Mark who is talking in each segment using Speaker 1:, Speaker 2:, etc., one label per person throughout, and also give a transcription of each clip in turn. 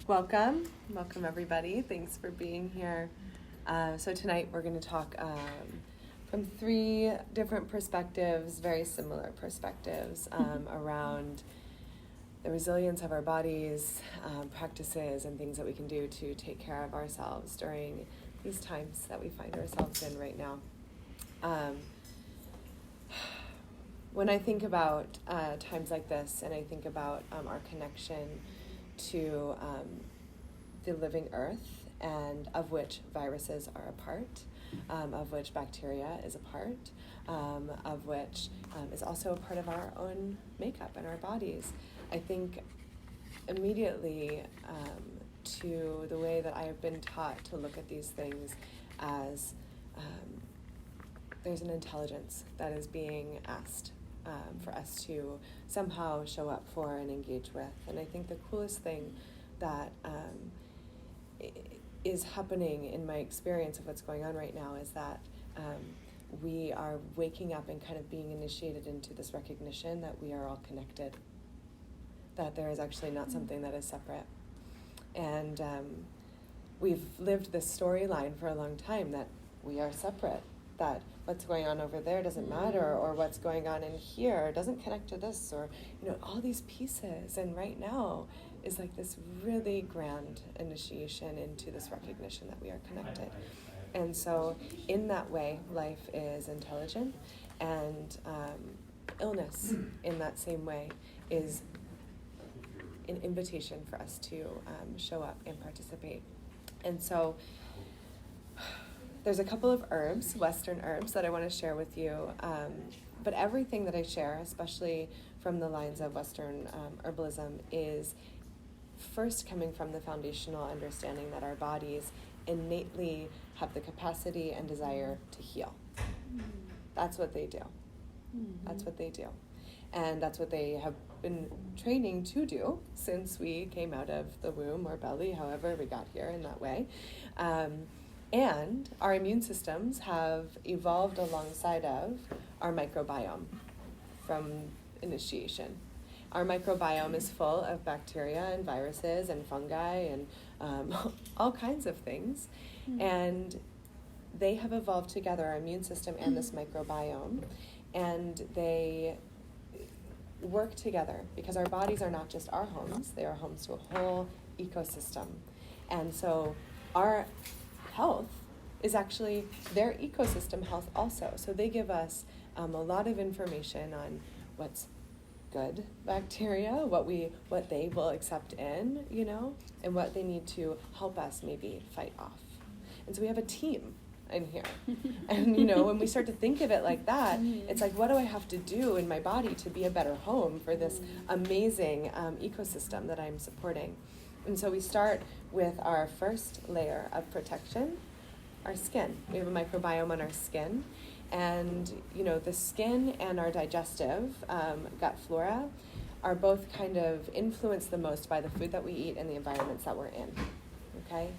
Speaker 1: Welcome everybody. Thanks for being here. So tonight we're going to talk from three different perspectives, very similar perspectives around the resilience of our bodies, practices and things that we can do to take care of ourselves during these times that we find ourselves in right now. When I think about times like this, and I think about our connection to the living earth, and of which viruses are a part, of which bacteria is a part, of which is also a part of our own makeup and our bodies, I think immediately to the way that I have been taught to look at these things as there's an intelligence that is being asked for us to somehow show up for and engage with. And I think the coolest thing that is happening in my experience of what's going on right now is that we are waking up and kind of being initiated into this recognition that we are all connected, that there is actually not something that is separate. And we've lived this storyline for a long time that we are separate, that what's going on over there doesn't matter, or what's going on in here doesn't connect to this, or all these pieces. And right now is like this really grand initiation into this recognition that we are connected. And so in that way, life is intelligent, and illness in that same way is an invitation for us to show up and participate. And so there's a couple of herbs, Western herbs, that I want to share with you. But everything that I share, especially from the lines of Western herbalism, is first coming from the foundational understanding that our bodies innately have the capacity and desire to heal. That's what they do. That's what they do. And that's what they have been training to do since we came out of the womb or belly, however we got here in that way. And our immune systems have evolved alongside of our microbiome from initiation. Our microbiome is full of bacteria and viruses and fungi and all kinds of things. And they have evolved together, our immune system and this microbiome, and they work together because our bodies are not just our homes, they are homes to a whole ecosystem. And so our health is actually their ecosystem health also. So they give us a lot of information on what's good bacteria, what they will accept in, and what they need to help us maybe fight off. And so we have a team in here. And when we start to think of it like that, it's like, what do I have to do in my body to be a better home for this amazing ecosystem that I'm supporting? And so we start with our first layer of protection, our skin. We have a microbiome on our skin. And, the skin and our digestive gut flora are both kind of influenced the most by the food that we eat and the environments that we're in, okay?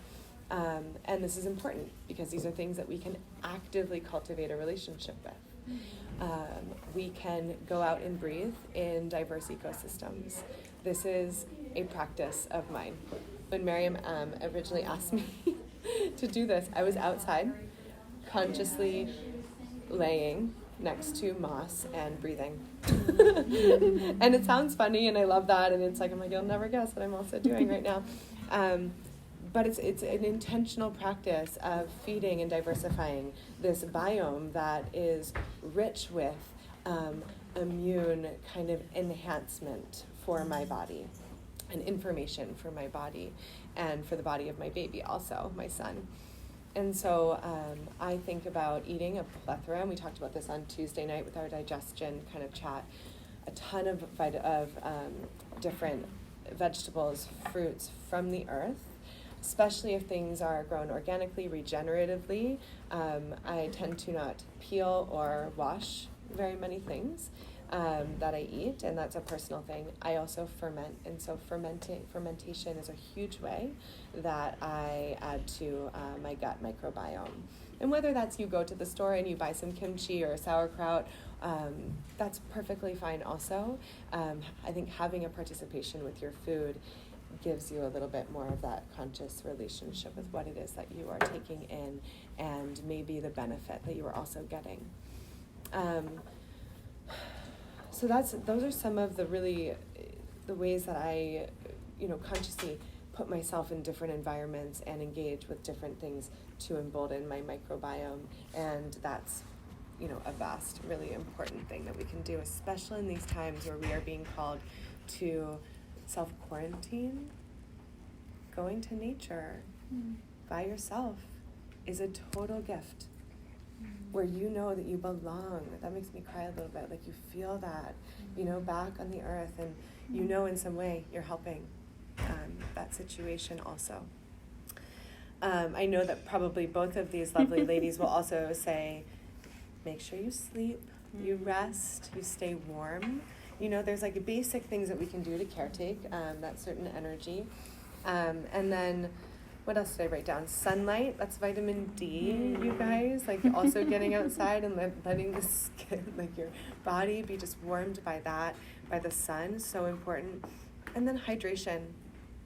Speaker 1: And this is important because these are things that we can actively cultivate a relationship with. We can go out and breathe in diverse ecosystems. This is a practice of mine. When Maryam originally asked me to do this, I was outside, consciously laying next to moss and breathing. And it sounds funny, and I love that, and it's like, I'm like, you'll never guess what I'm also doing right now. But it's an intentional practice of feeding and diversifying this biome that is rich with immune kind of enhancement for my body and information for my body and for the body of my baby also, my son. And so I think about eating a plethora, and we talked about this on Tuesday night with our digestion kind of chat, a ton of different vegetables, fruits from the earth, especially if things are grown organically, regeneratively. I tend to not peel or wash very many things that I eat, and that's a personal thing. I also ferment, and so fermentation is a huge way that I add to my gut microbiome. And whether that's you go to the store and you buy some kimchi or sauerkraut, that's perfectly fine also. I think having a participation with your food, gives you a little bit more of that conscious relationship with what it is that you are taking in, and maybe the benefit that you are also getting. So those are some of the ways that I, consciously put myself in different environments and engage with different things to embolden my microbiome. And that's, a vast, really important thing that we can do, especially in these times where we are being called to self-quarantine. Going to nature by yourself is a total gift, where you know that you belong. That makes me cry a little bit. Like, you feel that, back on the earth, and in some way you're helping that situation also. I know that probably both of these lovely ladies will also say, make sure you sleep, you rest, you stay warm. There's like basic things that we can do to caretake that certain energy. And then, what else did I write down? Sunlight, that's vitamin D, you guys. Like, also getting outside and letting the skin, like your body, be just warmed by that, by the sun, so important. And then hydration.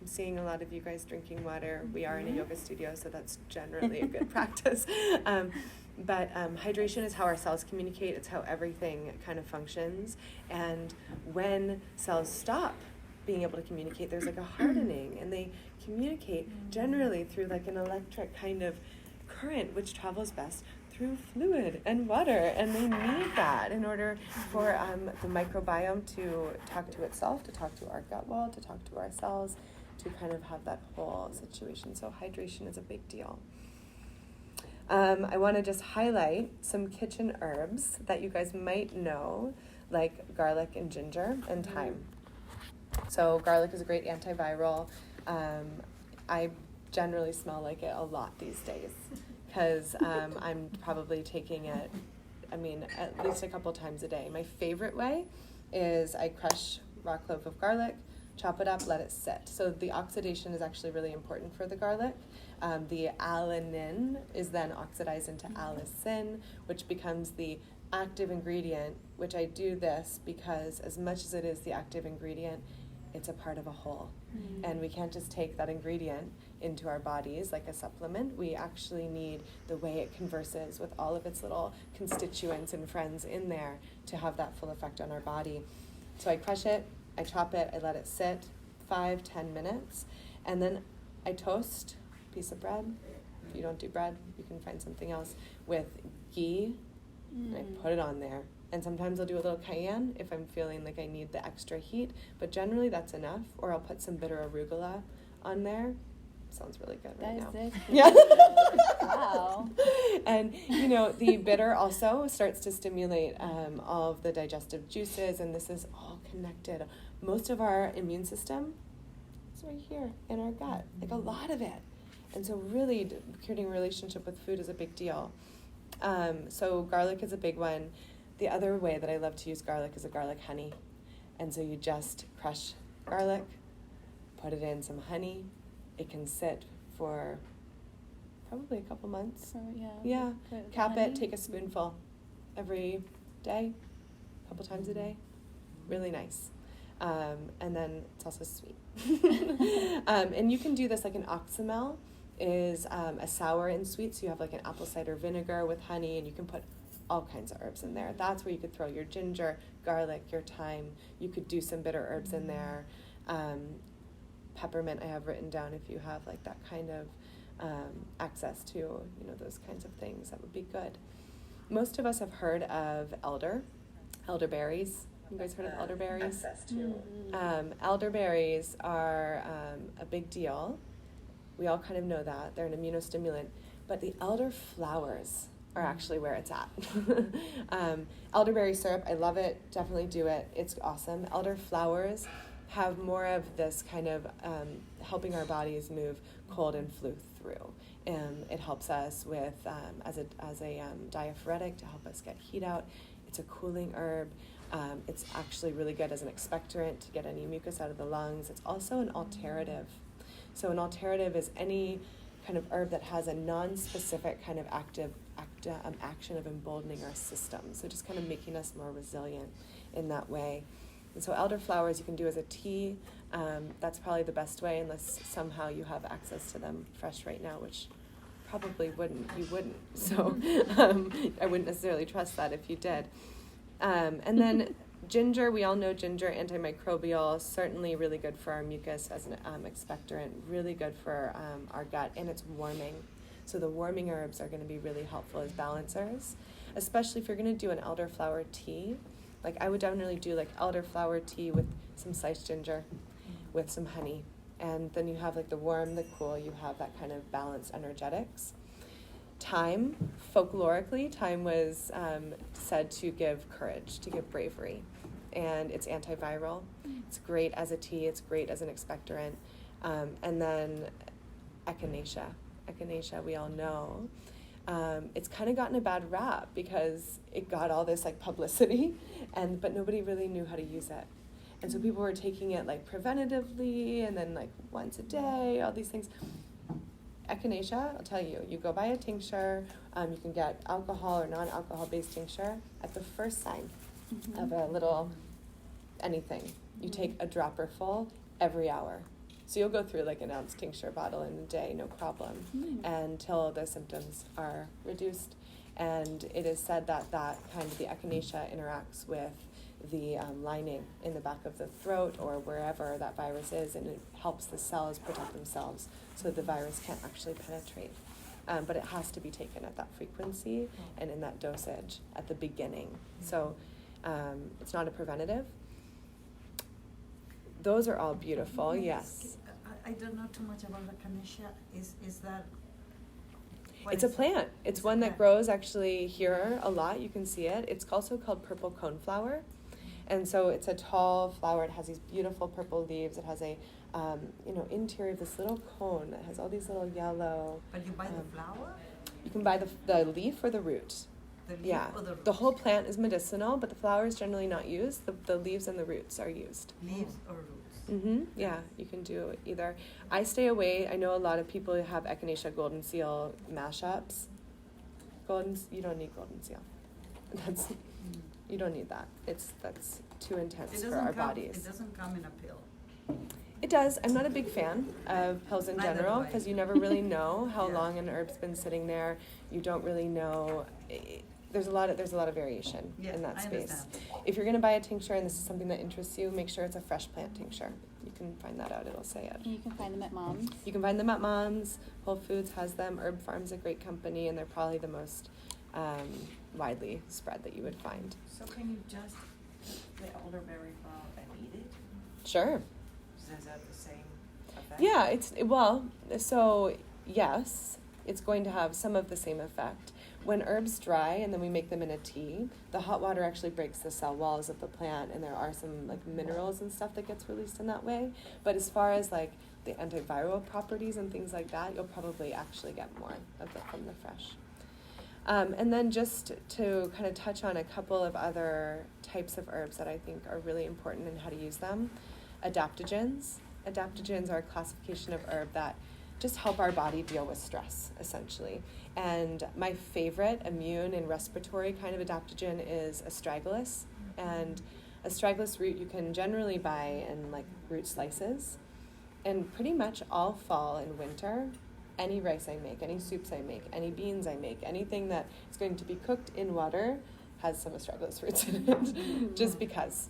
Speaker 1: I'm seeing a lot of you guys drinking water. We are in a yoga studio, so that's generally a good practice. But hydration is how our cells communicate. It's how everything kind of functions. And when cells stop being able to communicate, there's like a hardening, and they communicate generally through like an electric kind of current, which travels best through fluid and water. And they need that in order for the microbiome to talk to itself, to talk to our gut wall, to talk to our cells, to kind of have that whole situation. So hydration is a big deal. I want to just highlight some kitchen herbs that you guys might know, like garlic and ginger and thyme. So garlic is a great antiviral. I generally smell like it a lot these days, because I'm probably taking it, at least a couple times a day. My favorite way is I crush raw clove of garlic, chop it up, let it sit. So the oxidation is actually really important for the garlic. The alanine is then oxidized into Alyson, which becomes the active ingredient, which I do this because as much as it is the active ingredient, it's a part of a whole. And we can't just take that ingredient into our bodies like a supplement. We actually need the way it converses with all of its little constituents and friends in there to have that full effect on our body. So I crush it, I chop it, I let it sit 5-10 minutes, and then I toast a piece of bread. If you don't do bread, you can find something else with ghee, and I put it on there. And sometimes I'll do a little cayenne if I'm feeling like I need the extra heat, but generally that's enough. Or I'll put some bitter arugula on there. Sounds really good right now. Yeah. Wow. And the bitter also starts to stimulate all of the digestive juices, and this is all connected. Most of our immune system is right here in our gut, like a lot of it. And so really creating a relationship with food is a big deal. So garlic is a big one. The other way that I love to use garlic is a garlic honey. And so you just crush garlic, put it in some honey. It can sit for probably a couple months. Yeah. Cap it, take a spoonful every day, a couple times a day. Really nice. And then it's also sweet. And you can do this like an oxymel is a sour and sweet. So you have like an apple cider vinegar with honey, and you can put all kinds of herbs in there. That's where you could throw your ginger, garlic, your thyme. You could do some bitter herbs in there. Peppermint I have written down if you have like that kind of access to, those kinds of things. That would be good. Most of us have heard of elderberries. You guys heard of elderberries? Access to. Elderberries are a big deal. We all kind of know that. They're an immunostimulant. But the elder flowers are actually where it's at. Elderberry syrup, I love it. Definitely do it. It's awesome. Elder flowers have more of this kind of helping our bodies move cold and flu through. It helps us with as a diaphoretic to help us get heat out. It's a cooling herb. It's actually really good as an expectorant to get any mucus out of the lungs. It's also an alterative. So an alterative is any kind of herb that has a non-specific kind of active action of emboldening our system. So just kind of making us more resilient in that way. And so elderflowers you can do as a tea. That's probably the best way, unless somehow you have access to them fresh right now, which probably you wouldn't. So I wouldn't necessarily trust that if you did. And then ginger, we all know ginger, antimicrobial, certainly really good for our mucus as an expectorant, really good for our gut, and it's warming. So the warming herbs are going to be really helpful as balancers, especially if you're going to do an elderflower tea. Like I would definitely do like elderflower tea with some sliced ginger, with some honey. And then you have like the warm, the cool, you have that kind of balanced energetics. Thyme, folklorically, thyme was said to give courage, to give bravery. And it's antiviral. It's great as a tea, it's great as an expectorant. And then echinacea. Echinacea, we all know. It's kind of gotten a bad rap because it got all this like publicity, but nobody really knew how to use it. And so people were taking it like preventatively and then like once a day, all these things. Echinacea, I'll tell you, you go buy a tincture, you can get alcohol or non-alcohol based tincture. At the first sign of a little anything, you take a dropper full every hour. So you'll go through like an ounce tincture bottle in a day, no problem, until the symptoms are reduced. And it is said that kind of the echinacea interacts with the lining in the back of the throat or wherever that virus is, and it helps the cells protect themselves so the virus can't actually penetrate. But it has to be taken at that frequency and in that dosage at the beginning. So it's not a preventative. Those are all beautiful, yes.
Speaker 2: I don't know too much about the echinacea. Is that...
Speaker 1: It's a plant. It's one that grows actually here a lot. You can see it. It's also called purple coneflower. And so it's a tall flower. It has these beautiful purple leaves. It has a, interior of this little cone that has all these little yellow...
Speaker 2: But you buy the flower?
Speaker 1: You can buy the leaf or the root.
Speaker 2: The leaf or the root?
Speaker 1: The whole plant is medicinal, but the flower is generally not used. The leaves and the roots are used.
Speaker 2: Leaves or roots?
Speaker 1: Yeah, you can do either. I stay away. I know a lot of people who have echinacea golden seal mashups. You don't need golden seal. You don't need that. That's too intense for our bodies.
Speaker 2: It doesn't come in a pill.
Speaker 1: It does. I'm not a big fan of pills in general because you never really know how long an herb's been sitting there. You don't really know. There's a lot of variation in that space.
Speaker 2: Understand.
Speaker 1: If you're going to buy a tincture and this is something that interests you, make sure it's a fresh plant tincture. You can find that out. It'll say it.
Speaker 3: And you can find them at Mom's.
Speaker 1: You can find them at Mom's. Whole Foods has them. Herb Farm's a great company, and they're probably the most widely spread that you would find.
Speaker 4: So can you just the elderberry flower and eat it?
Speaker 1: Sure.
Speaker 4: Is that the same effect?
Speaker 1: Yeah, so yes, it's going to have some of the same effect. When herbs dry and then we make them in a tea, the hot water actually breaks the cell walls of the plant, and there are some like minerals and stuff that gets released in that way. But as far as like the antiviral properties and things like that, you'll probably actually get more of it from the fresh. And then just to kind of touch on a couple of other types of herbs that I think are really important in how to use them. Adaptogens. Adaptogens are a classification of herb that just help our body deal with stress, essentially. And my favorite immune and respiratory kind of adaptogen is astragalus. And astragalus root you can generally buy in like root slices. And pretty much all fall and winter, any rice I make, any soups I make, any beans I make, anything that is going to be cooked in water has some astragalus roots in it. just because,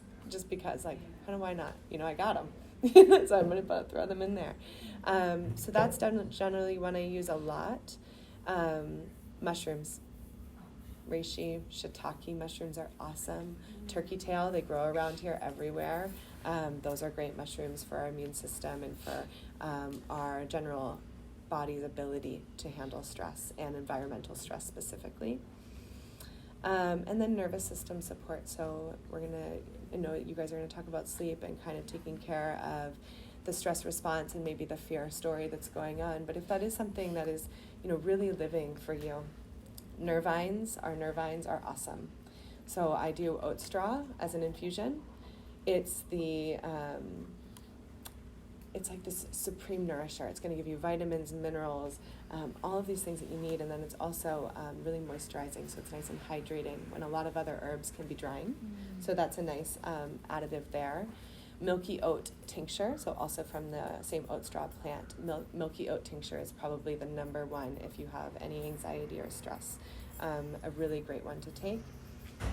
Speaker 1: like, kind of why not? I got them. So I'm going to throw them in there. So that's generally one I use a lot. Mushrooms. Reishi, shiitake mushrooms are awesome. Turkey tail, they grow around here everywhere. Those are great mushrooms for our immune system and for our general body's ability to handle stress and environmental stress specifically. And then nervous system support. So I know you guys are going to talk about sleep and kind of taking care of the stress response and maybe the fear story that's going on. But if that is something that is, really living for you, nervines are awesome. So I do oat straw as an infusion. It's it's like this supreme nourisher. It's going to give you vitamins, minerals, all of these things that you need, and then it's also really moisturizing, so it's nice and hydrating when a lot of other herbs can be drying. So that's a nice additive there. Milky oat tincture, so also from the same oat straw plant. Milky oat tincture is probably the number one if you have any anxiety or stress. A really great one to take.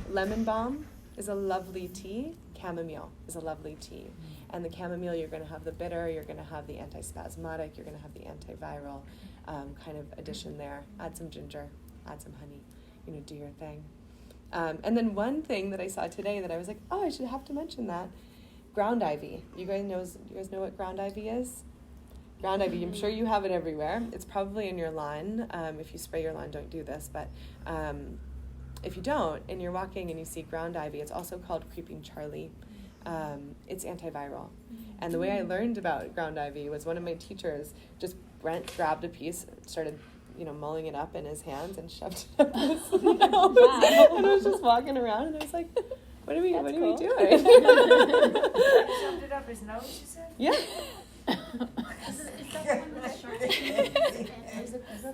Speaker 1: Lemon balm is a lovely tea. Chamomile is a lovely tea. And the chamomile, you're going to have the bitter, you're going to have the antispasmodic, you're going to have the antiviral kind of addition there. Add some ginger, add some honey, do your thing. And then one thing that I saw today that I was like, oh, I should have to mention that. Ground ivy. You guys know what ground ivy is? Ground ivy, I'm sure you have it everywhere. It's probably in your lawn. If you spray your lawn, don't do this. But if you don't, and you're walking and you see ground ivy, it's also called creeping Charlie. It's antiviral. And the way I learned about ground ivy was one of my teachers Brent grabbed a piece, started mulling it up in his hands and shoved it up his nose. And I was just walking around and I was like, what are we doing?
Speaker 4: Shoved it up his nose, you said?
Speaker 1: Yeah.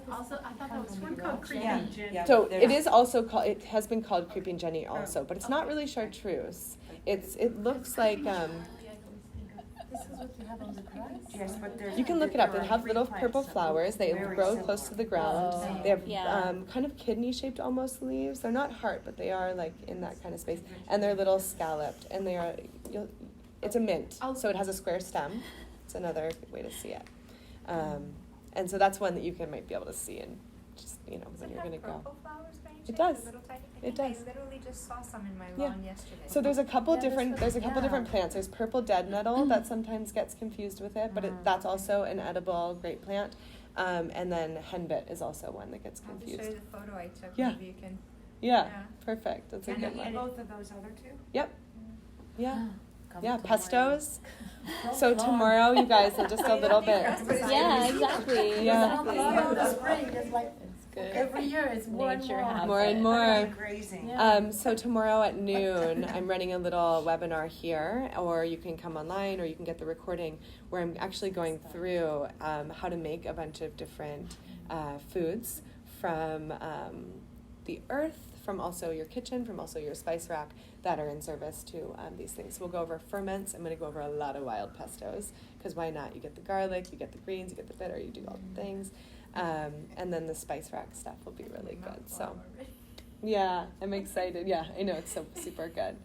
Speaker 2: Also, I thought there was one called Creeping Jenny.
Speaker 1: So it is also called. It has been called Creeping Jenny also, but it's not really chartreuse. It looks like.
Speaker 2: This is what you have on the grass?
Speaker 4: Yes, but there's.
Speaker 1: You can look it up. They have little purple flowers. They grow close to the ground. They have kind of kidney-shaped almost leaves. They're not heart, but they are like in that kind of space. And they're little scalloped, and they are. It's a mint, so it has a square stem. It's another way to see it. And so that's one that you might be able to see and just when you're going to go.
Speaker 3: Flowers by any
Speaker 1: It
Speaker 3: chance?
Speaker 1: does.
Speaker 3: Little tiny,
Speaker 1: It does.
Speaker 3: I literally just saw some in my lawn yesterday.
Speaker 1: So there's a couple different plants. There's purple dead nettle that sometimes gets confused with it, but that's also an edible great plant. And then henbit is also one that gets
Speaker 3: I'll just
Speaker 1: confused.
Speaker 3: show you the photo I took.
Speaker 1: Yeah.
Speaker 3: Maybe you can.
Speaker 1: Yeah, perfect. That's a
Speaker 4: And
Speaker 1: good one.
Speaker 4: both of those other two?
Speaker 1: Yep. Yeah. Yeah, pestos. So tomorrow, you guys, are just a little bit.
Speaker 5: Yeah, exactly.
Speaker 1: Yeah.
Speaker 2: The spring is like
Speaker 5: Good.
Speaker 2: every year it's more and
Speaker 5: Nature
Speaker 2: more.
Speaker 5: has
Speaker 1: More and
Speaker 5: it.
Speaker 1: more.
Speaker 4: Grazing.
Speaker 2: Yeah.
Speaker 1: So tomorrow at noon, I'm running a little webinar here, or you can come online, or you can get the recording, where I'm actually going through how to make a bunch of different foods from the earth, from also your kitchen, from also your spice rack, that are in service to these things. So we'll go over ferments. I'm going to go over a lot of wild pestos, because why not? You get the garlic, you get the greens, you get the bitter, you do all the things. And then the spice rack stuff will be really good. So, yeah, I'm excited. Yeah, I know, it's so super good.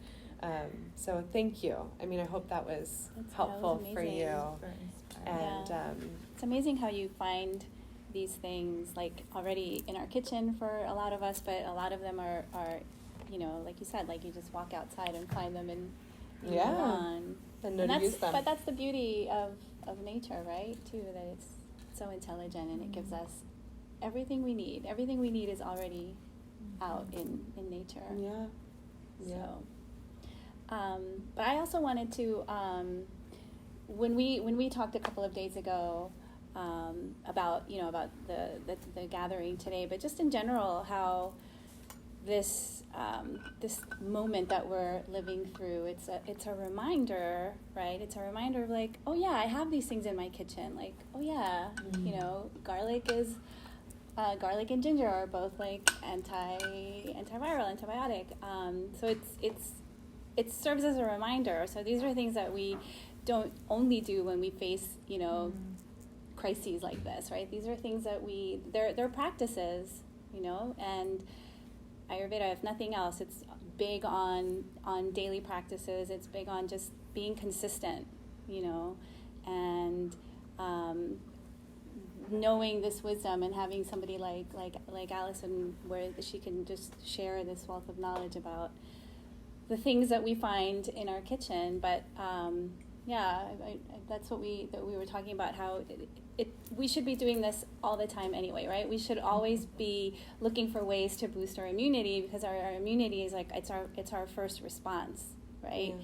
Speaker 1: So thank you. I mean, I hope that was helpful for
Speaker 5: amazing.
Speaker 1: you. And
Speaker 5: It's amazing how you find these things like already in our kitchen for a lot of us, but a lot of them are like you said, like you just walk outside and find them and
Speaker 1: and know to use them.
Speaker 5: But that's the beauty of nature, right? Too, that it's so intelligent and it gives us everything we need. Everything we need is already out in nature.
Speaker 1: Yeah.
Speaker 5: So, but I also wanted to, when we talked a couple of days ago about the gathering today, but just in general, how this moment that we're living through, it's a reminder, right? It's a reminder of like, oh yeah, I have these things in my kitchen. Like, oh yeah, garlic and ginger are both like antiviral, antibiotic. So it serves as a reminder. So these are things that we don't only do when we face, crises like this, right? These are things that they're practices, and Ayurveda, if nothing else, it's big on daily practices. It's big on just being consistent, and knowing this wisdom and having somebody like Alyson, where she can just share this wealth of knowledge about the things that we find in our kitchen. But that's what we were talking about, how we should be doing this all the time anyway, right? We should always be looking for ways to boost our immunity, because our immunity is like it's our first response, right?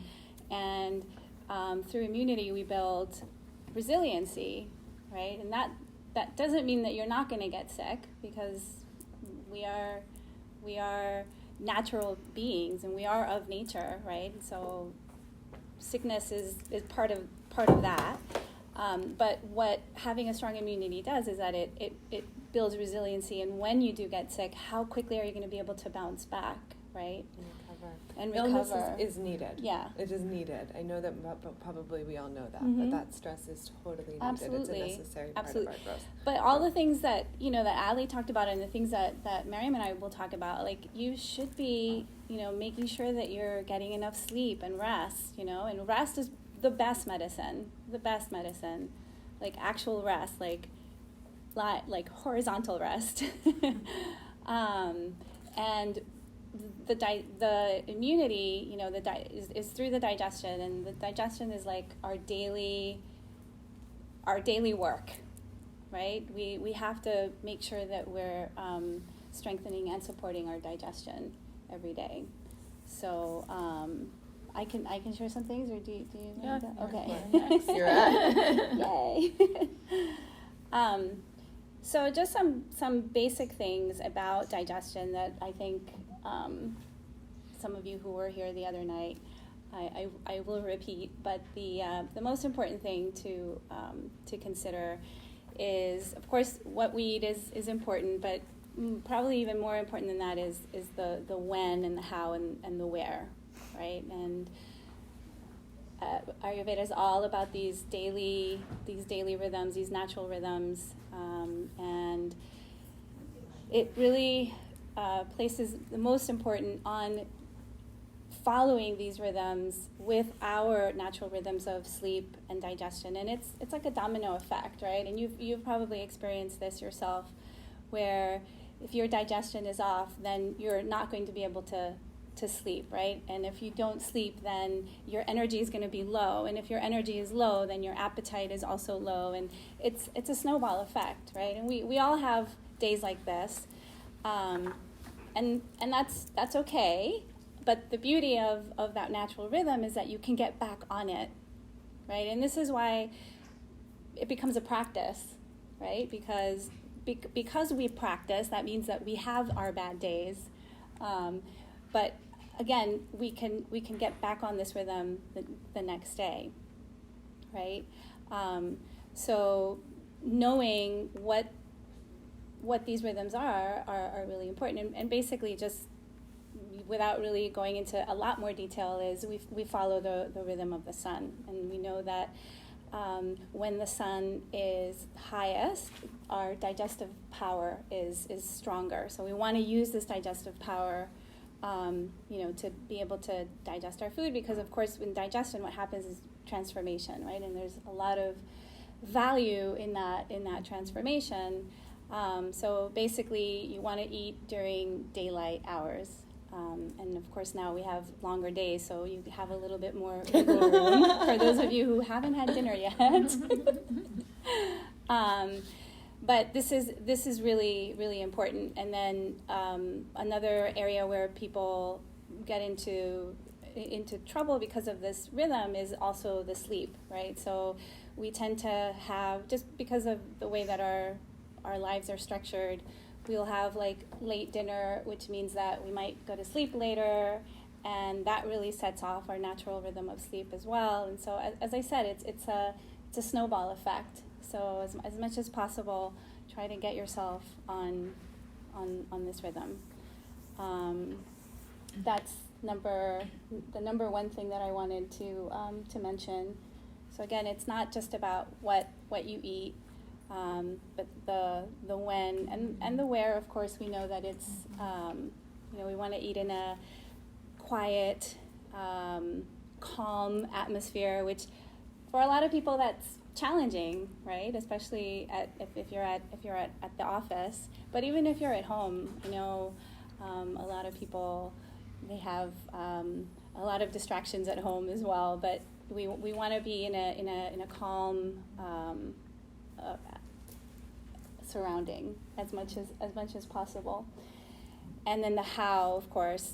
Speaker 5: Yeah. And through immunity we build resiliency, right? And that doesn't mean that you're not going to get sick, because we are natural beings and we are of nature, right? So sickness is part of that. But what having a strong immunity does is that it builds resiliency, and when you do get sick, how quickly are you going to be able to bounce back, right? And recover.
Speaker 1: Illness is needed.
Speaker 5: Yeah.
Speaker 1: It is needed. I know that probably we all know that,
Speaker 5: Mhm.
Speaker 1: but that stress is totally needed.
Speaker 5: Absolutely.
Speaker 1: It's a necessary part
Speaker 5: Absolutely.
Speaker 1: of our growth.
Speaker 5: But all the things that, that Ali talked about, and the things that Maryam and I will talk about, like, you should be, making sure that you're getting enough sleep and rest, and rest is the best medicine, like actual rest, like horizontal rest. And the immunity, is through the digestion, and the digestion is like our daily work, right? We have to make sure that we're strengthening and supporting our digestion every day. So I can share some things, or do you want to? Okay.
Speaker 1: Next, you're at.
Speaker 5: Yay. So just some basic things about digestion that I think some of you who were here the other night, I will repeat. But the most important thing to consider is, of course, what we eat is important, but probably even more important than that is the when and the how and the where, right? And Ayurveda is all about these daily rhythms, these natural rhythms, and it really places the most important on following these rhythms with our natural rhythms of sleep and digestion. And it's like a domino effect, right? And you've probably experienced this yourself, where if your digestion is off, then you're not going to be able to sleep, right? And if you don't sleep, then your energy is going to be low. And if your energy is low, then your appetite is also low. And it's a snowball effect, right? And we all have days like this. And that's okay. But the beauty of that natural rhythm is that you can get back on it, right? And this is why it becomes a practice, right? Because we practice, that means that we have our bad days. But again, we can get back on this rhythm the next day, right? So knowing what these rhythms are really important, and basically, just without really going into a lot more detail, is we follow the rhythm of the sun, and we know that when the sun is highest, our digestive power is stronger. So we want to use this digestive power to be able to digest our food, because of course in digestion what happens is transformation, right? And there's a lot of value in that transformation. So basically you want to eat during daylight hours. And of course now we have longer days, so you have a little bit more wiggle room for those of you who haven't had dinner yet. But this is really, really important. And then another area where people get into trouble because of this rhythm is also the sleep, right? So we tend to have, just because of the way that our lives are structured, we'll have like late dinner, which means that we might go to sleep later, and that really sets off our natural rhythm of sleep as well. And so, as I said, it's a snowball effect. So as much as possible, try to get yourself on this rhythm. That's the number one thing that I wanted to mention. So again, it's not just about what you eat, but the when and the where. Of course, we know that it's we want to eat in a quiet, calm atmosphere, which for a lot of people that's challenging, right? Especially if you're at the office. But even if you're at home, a lot of people, they have a lot of distractions at home as well. But we want to be in a calm surrounding as much as possible. And then the how, of course,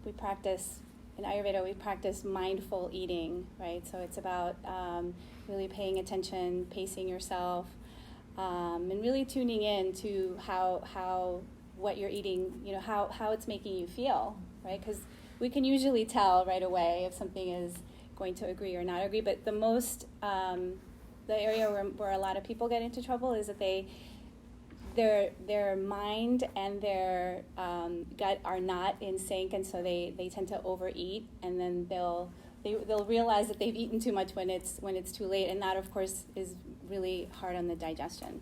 Speaker 5: we practice. In Ayurveda, we practice mindful eating, right? So it's about really paying attention, pacing yourself, and really tuning in to how what you're eating, how it's making you feel, right? Because we can usually tell right away if something is going to agree or not agree, but the most, the area where a lot of people get into trouble is that their mind and their gut are not in sync, and so they tend to overeat, and then they'll realize that they've eaten too much when it's too late, and that of course is really hard on the digestion.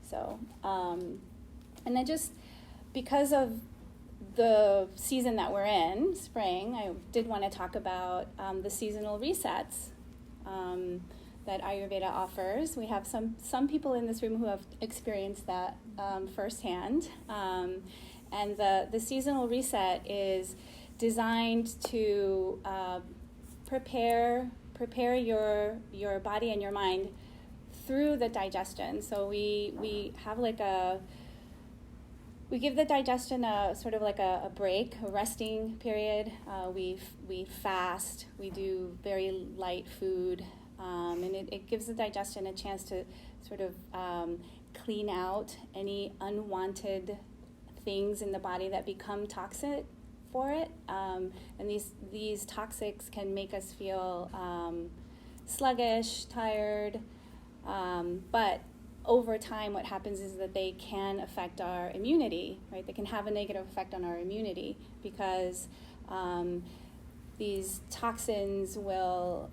Speaker 5: So, and then just because of the season that we're in, spring, I did want to talk about the seasonal resets that Ayurveda offers. We have some people in this room who have experienced that firsthand. And the seasonal reset is designed to prepare your body and your mind through the digestion. So we have we give the digestion a sort of like a break, a resting period. We fast. We do very light food, and it gives the digestion a chance to sort of clean out any unwanted things in the body that become toxic for it. And these toxics can make us feel sluggish, tired, but over time, what happens is that they can affect our immunity, right? They can have a negative effect on our immunity because these toxins will,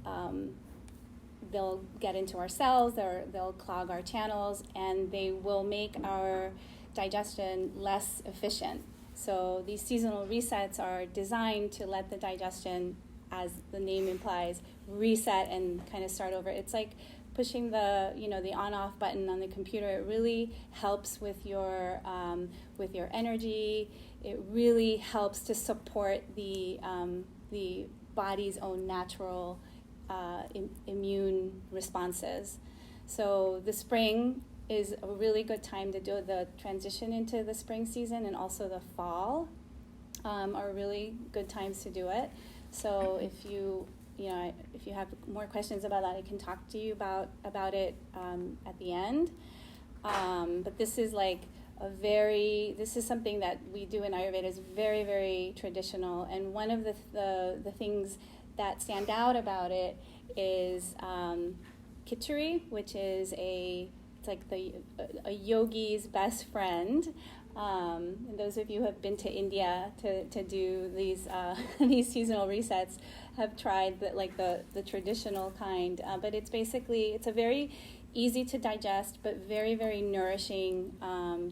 Speaker 5: they'll get into our cells, they'll clog our channels, and they will make our digestion less efficient. So these seasonal resets are designed to let the digestion, as the name implies, reset and kind of start over. It's like pushing the on-off button on the computer. It really helps with your energy. It really helps to support the body's own natural immune responses. So the spring is a really good time to do the transition into the spring season, and also the fall are really good times to do it. So if you have more questions about that, I can talk to you about it at the end. But this is this is something that we do in Ayurveda. Is very, very traditional. And one of the things that stand out about it is kitchari, which is a yogi's best friend. And those of you who have been to India to do these these seasonal resets have tried the traditional kind, but it's a very easy to digest but very, very nourishing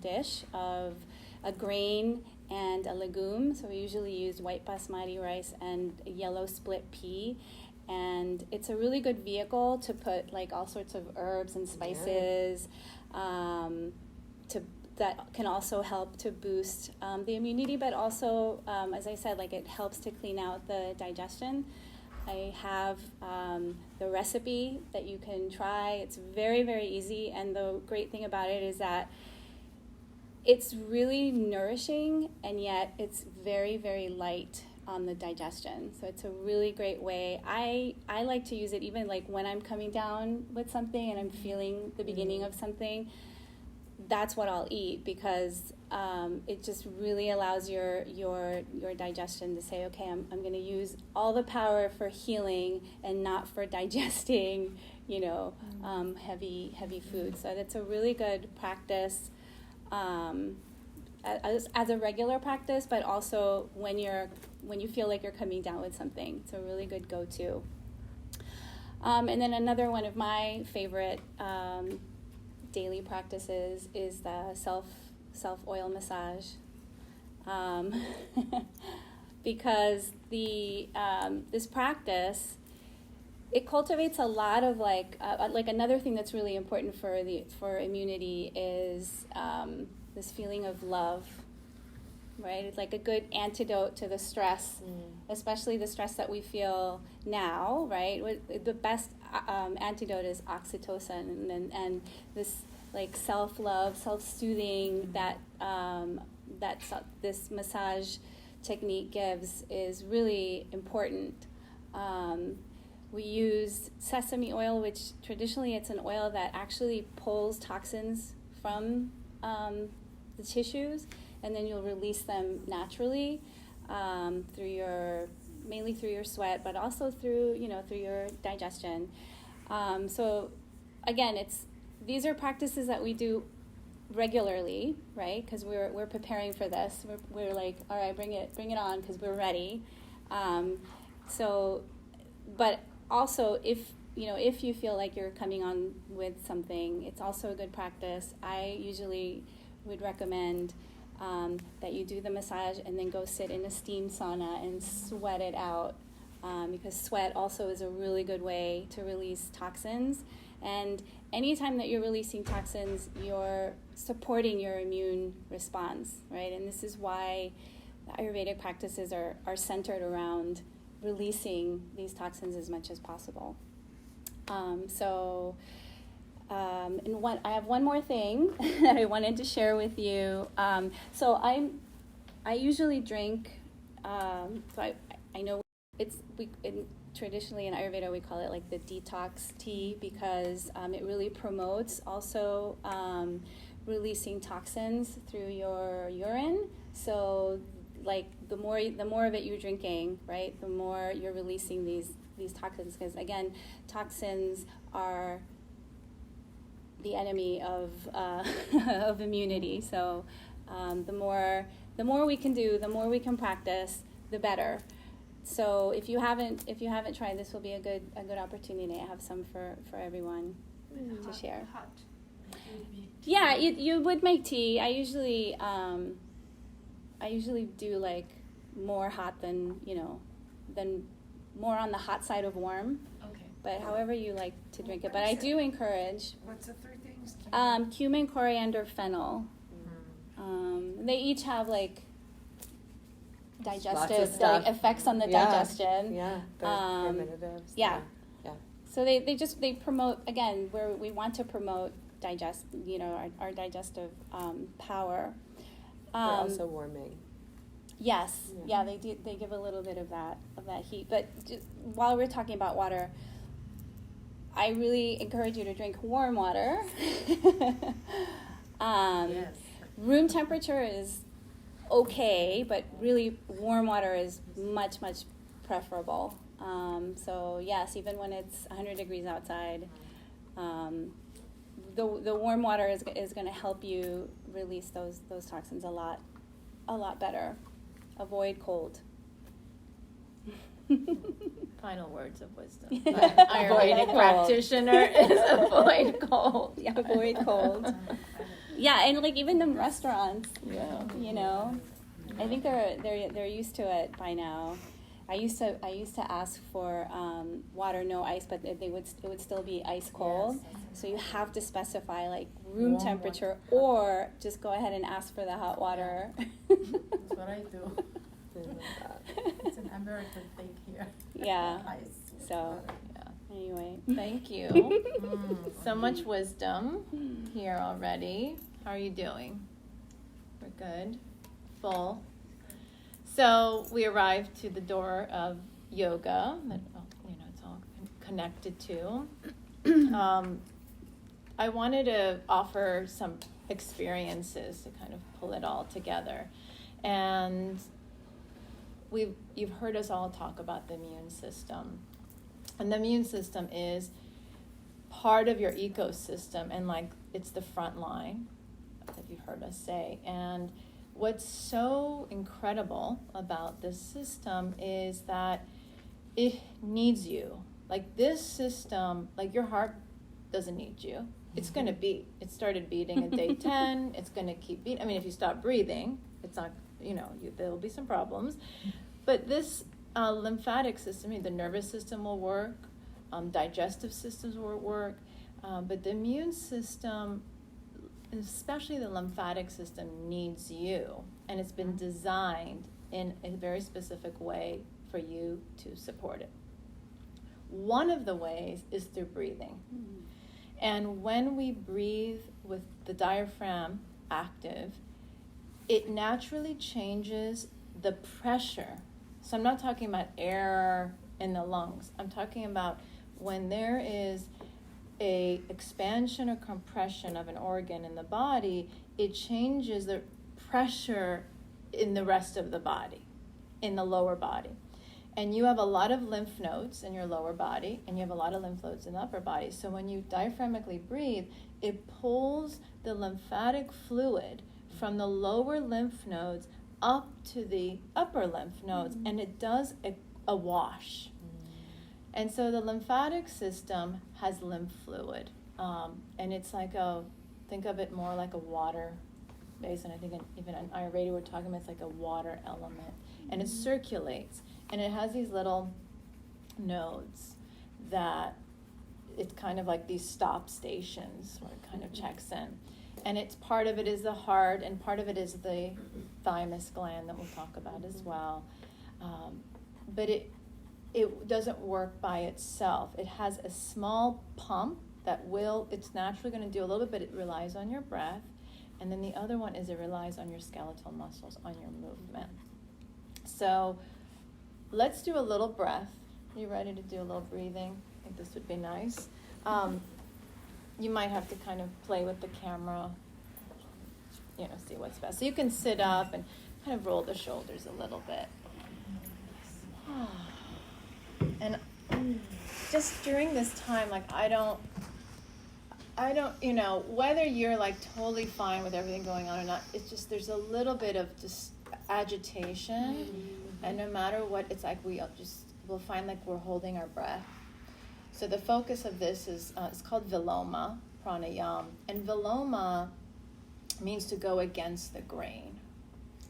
Speaker 5: dish of a grain and a legume. So we usually use white basmati rice and yellow split pea, and it's a really good vehicle to put all sorts of herbs and spices that can also help to boost the immunity, but also, as I said, it helps to clean out the digestion. I have the recipe that you can try. It's very, very easy, and the great thing about it is that it's really nourishing, and yet it's very, very light on the digestion. So it's a really great way. I like to use it even when I'm coming down with something and I'm feeling the beginning of something. That's what I'll eat, because it just really allows your digestion to say, okay, I'm going to use all the power for healing and not for digesting, heavy food. So that's a really good practice as a regular practice, but also when you feel like you're coming down with something. It's a really good go-to. And then another one of my favorite daily practices is the self oil massage, because this practice, it cultivates a lot of another thing that's really important for immunity is this feeling of love, right? It's like a good antidote to the stress, especially the stress that we feel now, right? The best antidote is oxytocin, and this self-love, self-soothing that this massage technique gives is really important. We use sesame oil, which traditionally it's an oil that actually pulls toxins from the tissues, and then you'll release them naturally through mainly through your sweat, but also through your digestion. So again, these are practices that we do regularly, right? Because we're preparing for this. We're like, all right, bring it on, because we're ready. But also, if you feel like you're coming on with something, it's also a good practice. I usually would recommend that you do the massage and then go sit in a steam sauna and sweat it out, because sweat also is a really good way to release toxins. And anytime that you're releasing toxins, you're supporting your immune response, right? And this is why the Ayurvedic practices are centered around releasing these toxins as much as possible. And I have one more thing that I wanted to share with you. So I usually drink. I know traditionally in Ayurveda we call it like the detox tea, because it really promotes also releasing toxins through your urine. So like the more of it you're drinking, right, the more you're releasing these toxins, because again, toxins are the enemy of of immunity. So the more we can do, the more we can practice, the better. So if you haven't tried, this will be a good opportunity. I have some for everyone to share.
Speaker 3: Hot.
Speaker 5: Yeah, you would make tea. I usually do like more hot than more on the hot side of warm.
Speaker 4: Okay.
Speaker 5: But however you like to drink it. But I do encourage
Speaker 4: What's the three things?
Speaker 5: cumin, coriander, fennel. They each have like digestive
Speaker 1: stuff.
Speaker 5: effects on the
Speaker 1: Yeah.
Speaker 5: digestion.
Speaker 1: Yeah, the fermentatives.
Speaker 5: Yeah.
Speaker 1: Yeah.
Speaker 5: So they promote, again, where we want to promote our digestive power.
Speaker 1: They're also warming.
Speaker 5: Yes, yeah, they do. They give a little bit of that heat. But while we're talking about water, I really encourage you to drink warm water.
Speaker 4: Yes.
Speaker 5: Room temperature is okay, but really warm water is much, much preferable. So yes, even when it's 100 degrees outside, the warm water is going to help you release those toxins a lot better. Avoid cold.
Speaker 6: Final words of wisdom.
Speaker 5: Avoid
Speaker 6: Ayurvedic
Speaker 5: cold.
Speaker 6: practitioner is avoid cold.
Speaker 5: Yeah, avoid cold. Yeah, and like even the restaurants,
Speaker 6: Yeah.
Speaker 5: I think they're used to it by now. I used to ask for water, no ice, but it would still be ice cold.
Speaker 4: Yes.
Speaker 5: So you have to specify like room
Speaker 4: Warm
Speaker 5: temperature,
Speaker 4: water.
Speaker 5: or just go ahead and ask for the hot water.
Speaker 7: That's what I do.
Speaker 1: I love that.
Speaker 7: It's an American thing here.
Speaker 5: Yeah.
Speaker 7: Ice.
Speaker 5: So
Speaker 6: Yeah.
Speaker 5: anyway,
Speaker 6: Thank you. So much wisdom here already. How are you doing? We're good. Full. So we arrived to the door of yoga that it's all connected to. I wanted to offer some experiences to kind of pull it all together, and you've heard us all talk about the immune system, and the immune system is part of your ecosystem, and like it's the front line, that you've heard us say. And what's so incredible about this system is that it needs you. Like this system, like your heart doesn't need you. It's going to beat. It started beating at day 10. It's going to keep beating. I mean, if you stop breathing, it's not, there will be some problems. But this lymphatic system, the nervous system will work, digestive systems will work, but the immune system, especially the lymphatic system, needs you. And it's been designed in a very specific way for you to support it. One of the ways is through breathing. And when we breathe with the diaphragm active, it naturally changes the pressure. So I'm not talking about air in the lungs. I'm talking about when there is a expansion or compression of an organ in the body, it changes the pressure in the rest of the body, in the lower body. And you have a lot of lymph nodes in your lower body, and you have a lot of lymph nodes in the upper body. So when you diaphragmically breathe, it pulls the lymphatic fluid from the lower lymph nodes up to the upper lymph nodes, and it does a wash. And so the lymphatic system has lymph fluid, and it's like think of it more like a water basin. I think even in Ayurveda we're talking about it's like a water element, and it circulates, and it has these little nodes that it's kind of like these stop stations where it kind of checks in. And it's part of it is the heart, and part of it is the thymus gland that we'll talk about as well. But it doesn't work by itself. It has a small pump that it's naturally going to do a little bit, but it relies on your breath. And then the other one is it relies on your skeletal muscles, on your movement. So let's do a little breath. Are you ready to do a little breathing? I think this would be nice. You might have to kind of play with the camera, see what's best. So you can sit up and kind of roll the shoulders a little bit. And just during this time, like I don't, whether you're like totally fine with everything going on or not, it's just there's a little bit of just agitation, and no matter what, it's like we'll find like we're holding our breath. So the focus of this is it's called Viloma Pranayam, and Viloma means to go against the grain,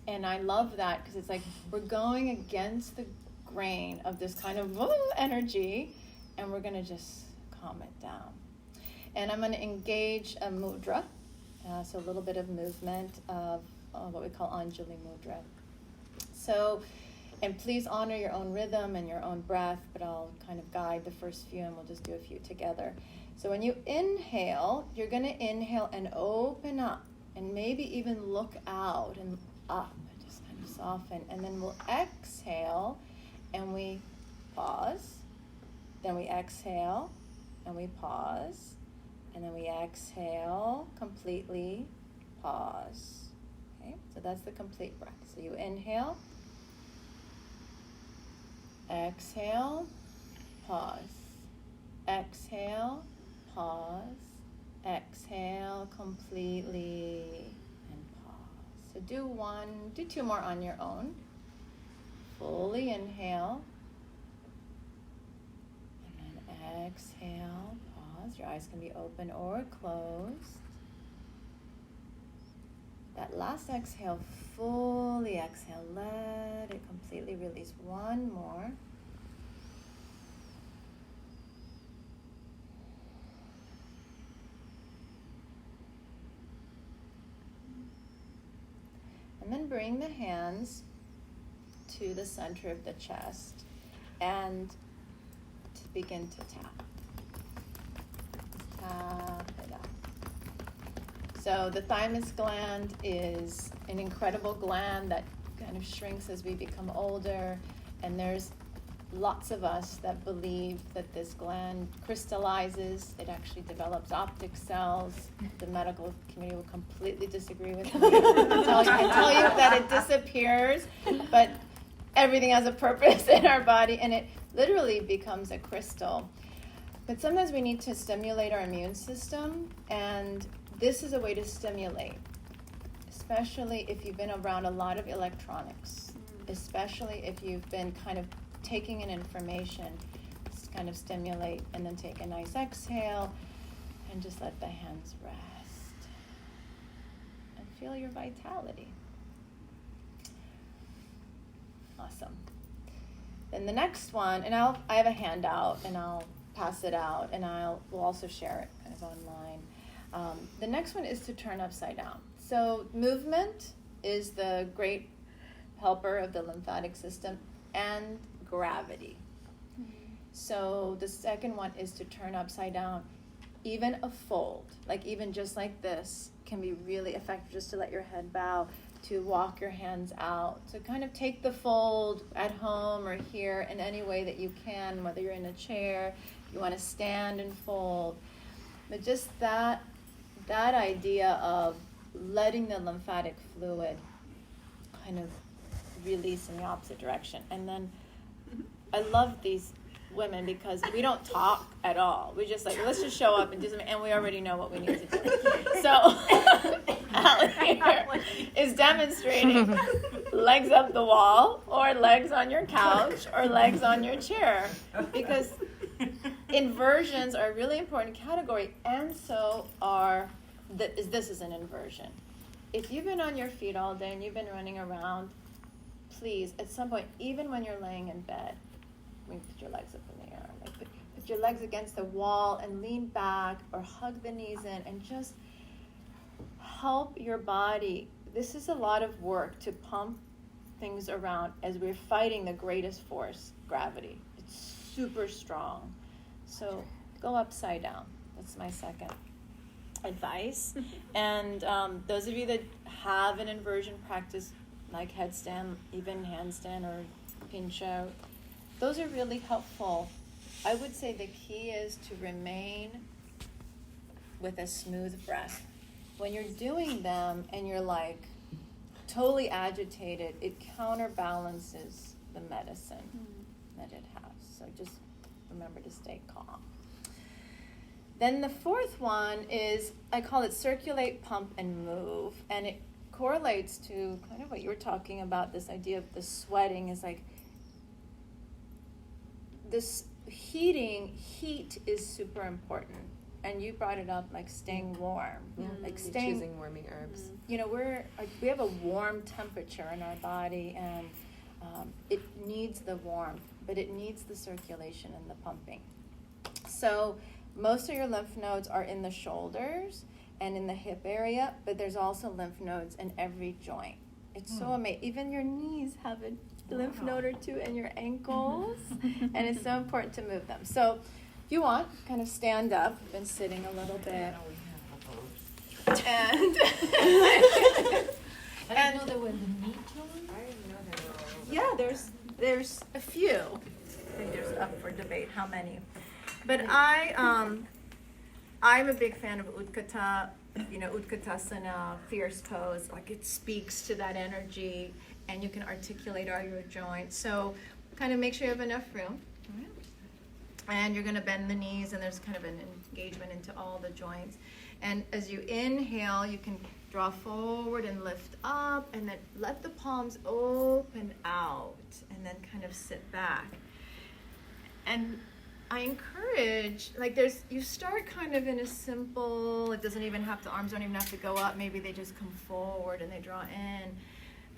Speaker 6: and I love that because it's like we're going against the grain of this kind of energy, and we're going to just calm it down. And I'm going to engage a mudra, so a little bit of movement of what we call Anjali mudra. So, and please honor your own rhythm and your own breath, but I'll kind of guide the first few, and we'll just do a few together. So when you inhale, you're going to inhale and open up, and maybe even look out and up, just kind of soften. And then we'll exhale, and we pause. Then we exhale, and we pause. And then we exhale completely, pause. Okay, so that's the complete breath. So you inhale, exhale, pause. Exhale, pause. Exhale completely, and pause. So do two more on your own. Fully inhale, and then exhale, pause. Your eyes can be open or closed. That last exhale, fully exhale, let it completely release. One more. And then bring the hands to the center of the chest and to begin to tap. Tap it out. So the thymus gland is an incredible gland that kind of shrinks as we become older, and there's lots of us that believe that this gland crystallizes. It actually develops optic cells. The medical community will completely disagree with me and tell you that it disappears, but everything has a purpose in our body, and it literally becomes a crystal. But sometimes we need to stimulate our immune system, and this is a way to stimulate, especially if you've been around a lot of electronics, especially if you've been kind of taking in information. Just kind of stimulate, and then take a nice exhale and just let the hands rest and feel your vitality. Awesome. Then the next one, and I have a handout, and I'll pass it out, and we'll also share it kind of online. The next one is to turn upside down. So movement is the great helper of the lymphatic system, and gravity. So the second one is to turn upside down. Even a fold, like even just like this, can be really effective, just to let your head bow, to walk your hands out, to kind of take the fold at home or here in any way that you can, whether you're in a chair, you want to stand and fold. But just that idea of letting the lymphatic fluid kind of release in the opposite direction. And then I love these women because we don't talk at all. We just like, let's just show up and do something, and we already know what we need to do. So Allie here is demonstrating legs up the wall, or legs on your couch, or legs on your chair, because inversions are a really important category, and so are this is an inversion. If you've been on your feet all day and you've been running around, please, at some point, even when you're laying in bed, put your legs up in the air. Like put your legs against the wall and lean back, or hug the knees in, and just help your body. This is a lot of work to pump things around as we're fighting the greatest force, gravity. It's super strong. So go upside down. That's my second advice. And those of you that have an inversion practice, like headstand, even handstand or pinch out, those are really helpful. I would say the key is to remain with a smooth breath. When you're doing them and you're like totally agitated, it counterbalances the medicine that it has. So just remember to stay calm. Then the fourth one is, I call it circulate, pump, and move. And it correlates to kind of what you were talking about, this idea of the sweating is like, this heat is super important. And you brought it up, like staying warm.
Speaker 1: Yeah,
Speaker 6: like staying,
Speaker 1: choosing warming herbs.
Speaker 6: You know, we have a warm temperature in our body, and it needs the warmth, but it needs the circulation and the pumping. So most of your lymph nodes are in the shoulders and in the hip area, but there's also lymph nodes in every joint. It's so amazing. Even your knees have a lymph node or two, and your ankles, and it's so important to move them. So if you want, kind of stand up. I've been sitting a little bit. And
Speaker 7: I didn't know there were the meat ones.
Speaker 4: I didn't know there were all those.
Speaker 6: yeah, there's a few. I think there's up for debate how many. But I'm a big fan of Utkatasana, Utkatasana, fierce pose. Like it speaks to that energy, and you can articulate all your joints. So kind of make sure you have enough room. And you're going to bend the knees, and there's kind of an engagement into all the joints. And as you inhale, you can draw forward and lift up, and then let the palms open out, and then kind of sit back. And I encourage, like you start kind of in a simple, it doesn't even have to, arms don't even have to go up, maybe they just come forward and they draw in.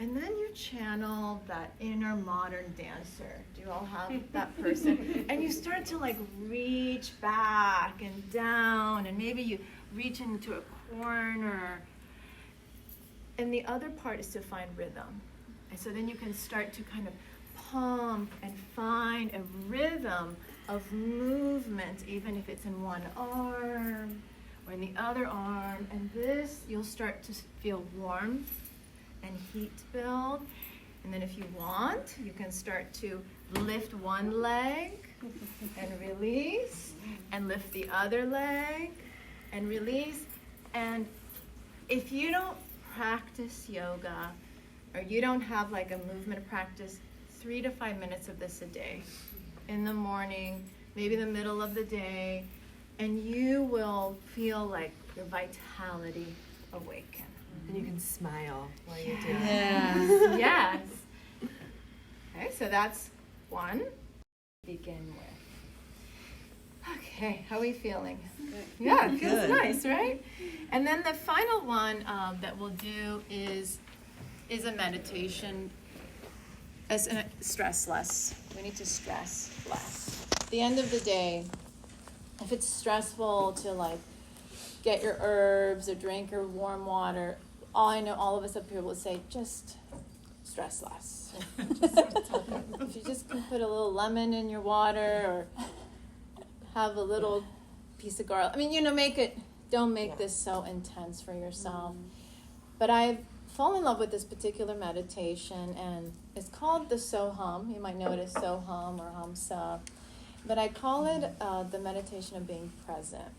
Speaker 6: And then you channel that inner modern dancer. Do you all have that person? And you start to like reach back and down, and maybe you reach into a corner. And the other part is to find rhythm. And so then you can start to kind of pump and find a rhythm of movement, even if it's in one arm or in the other arm. And this, you'll start to feel warmth and heat build. And then if you want, you can start to lift one leg and release, and lift the other leg and release. And if you don't practice yoga, or you don't have like a movement practice, 3 to 5 minutes of this a day, in the morning, maybe the middle of the day, and you will feel like your vitality awaken.
Speaker 1: And you can smile while you do it.
Speaker 6: Yes, yes. Okay, so that's one. Begin with. Okay, how are we feeling? Yeah, it feels nice, right? And then the final one that we'll do is a meditation. As stress less. We need to stress less. At the end of the day, if it's stressful to like get your herbs or drink your warm water, I know all of us up here will say, just stress less. If you just can put a little lemon in your water, or have a little piece of garlic. I mean, don't make this so intense for yourself. But I've fallen in love with this particular meditation, and it's called the Soham. You might know it as Soham or Hamsa. But I call it the meditation of being present.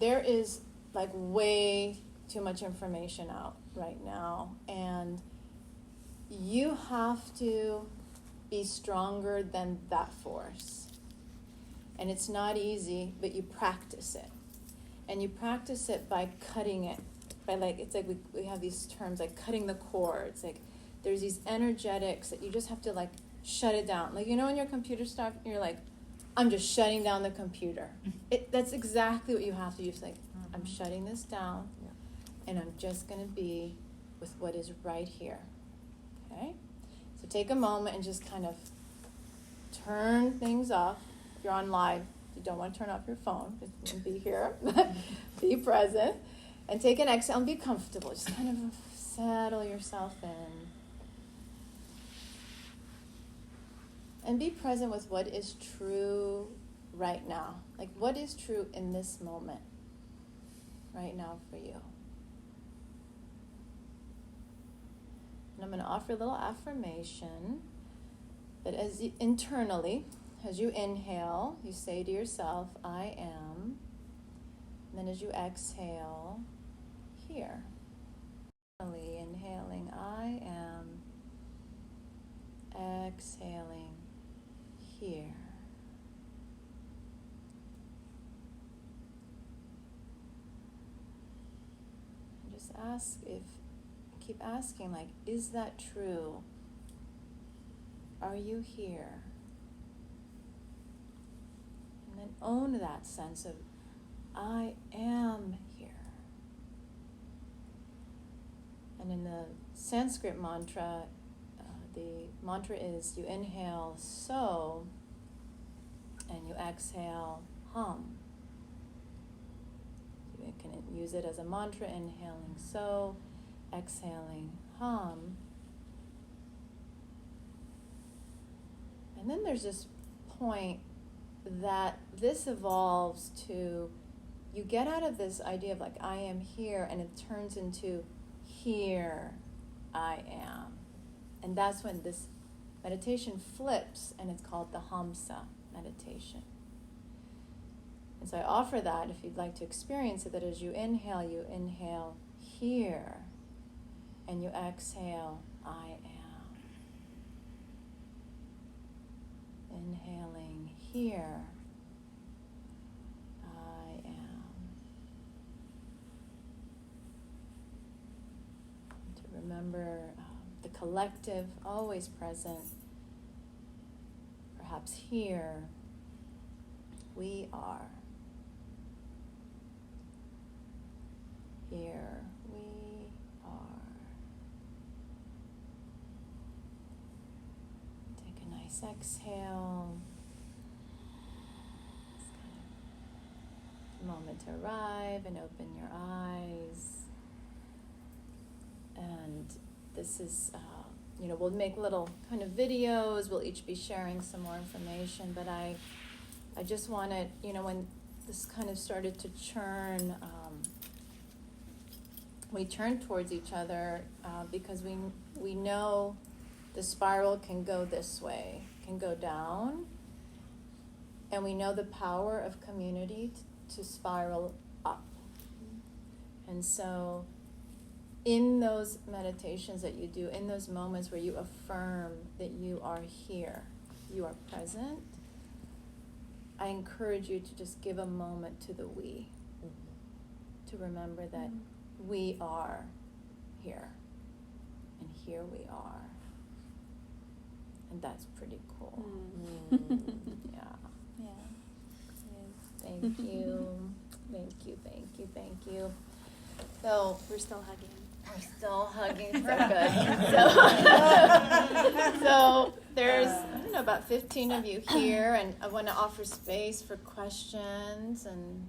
Speaker 6: There is like way too much information out right now, and you have to be stronger than that force. And it's not easy, but you practice it. And you practice it by cutting it. It's like we have these terms like cutting the cords. Like there's these energetics that you just have to like shut it down. Like, you know, when your computer stops, you're like, I'm just shutting down the computer. That's exactly what you have to do. It's like, I'm shutting this down, and I'm just going to be with what is right here. Okay? So take a moment and just kind of turn things off. If you're on live, you don't want to turn off your phone. Just be here. Be present. And take an exhale and be comfortable. Just kind of settle yourself in. And be present with what is true right now. Like, what is true in this moment right now for you? And I'm going to offer a little affirmation that internally, as you inhale, you say to yourself, I am. And then as you exhale, here. Inhaling, I am. Exhaling, here. And just keep asking, like, is that true? Are you here? And then own that sense of, I am here. And in the Sanskrit mantra, the mantra is you inhale so, and you exhale hum. You can use it as a mantra, inhaling so, exhaling hum. And then there's this point that this evolves to, you get out of this idea of like, I am here, and it turns into, here I am. And that's when this meditation flips, and it's called the Hamsa meditation. And so I offer that, if you'd like to experience it, that as you inhale here, and you exhale, I am. Inhaling here, I am. To remember the collective, always present. Perhaps here, we are. Here we are. Take a nice exhale. Just kind of moment to arrive and open your eyes. And this is, we'll make little kind of videos. We'll each be sharing some more information. But I just wanted, when this kind of started to churn, we turned towards each other because we know the spiral can go this way, can go down. And we know the power of community to spiral up. And so in those meditations that you do, in those moments where you affirm that you are here, you are present, I encourage you to just give a moment to the we, to remember that we are here, and here we are. And that's pretty cool. Yeah. Thank you. Thank you. So
Speaker 5: We're still hugging.
Speaker 6: we're still hugging so good. So there's, about 15 of you here, and I want to offer space for questions and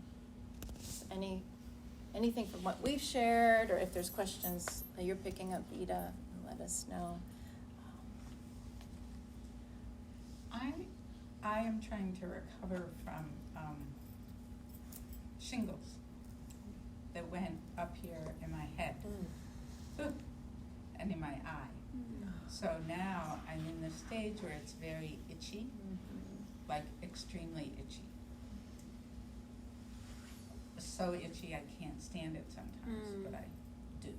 Speaker 6: anything from what we've shared, or if there's questions that you're picking up, Ida, let us know.
Speaker 8: I am trying to recover from shingles that went up here in my head and in my eye. So now I'm in the stage where it's very itchy, like extremely itchy. So itchy I can't stand it sometimes, but I do.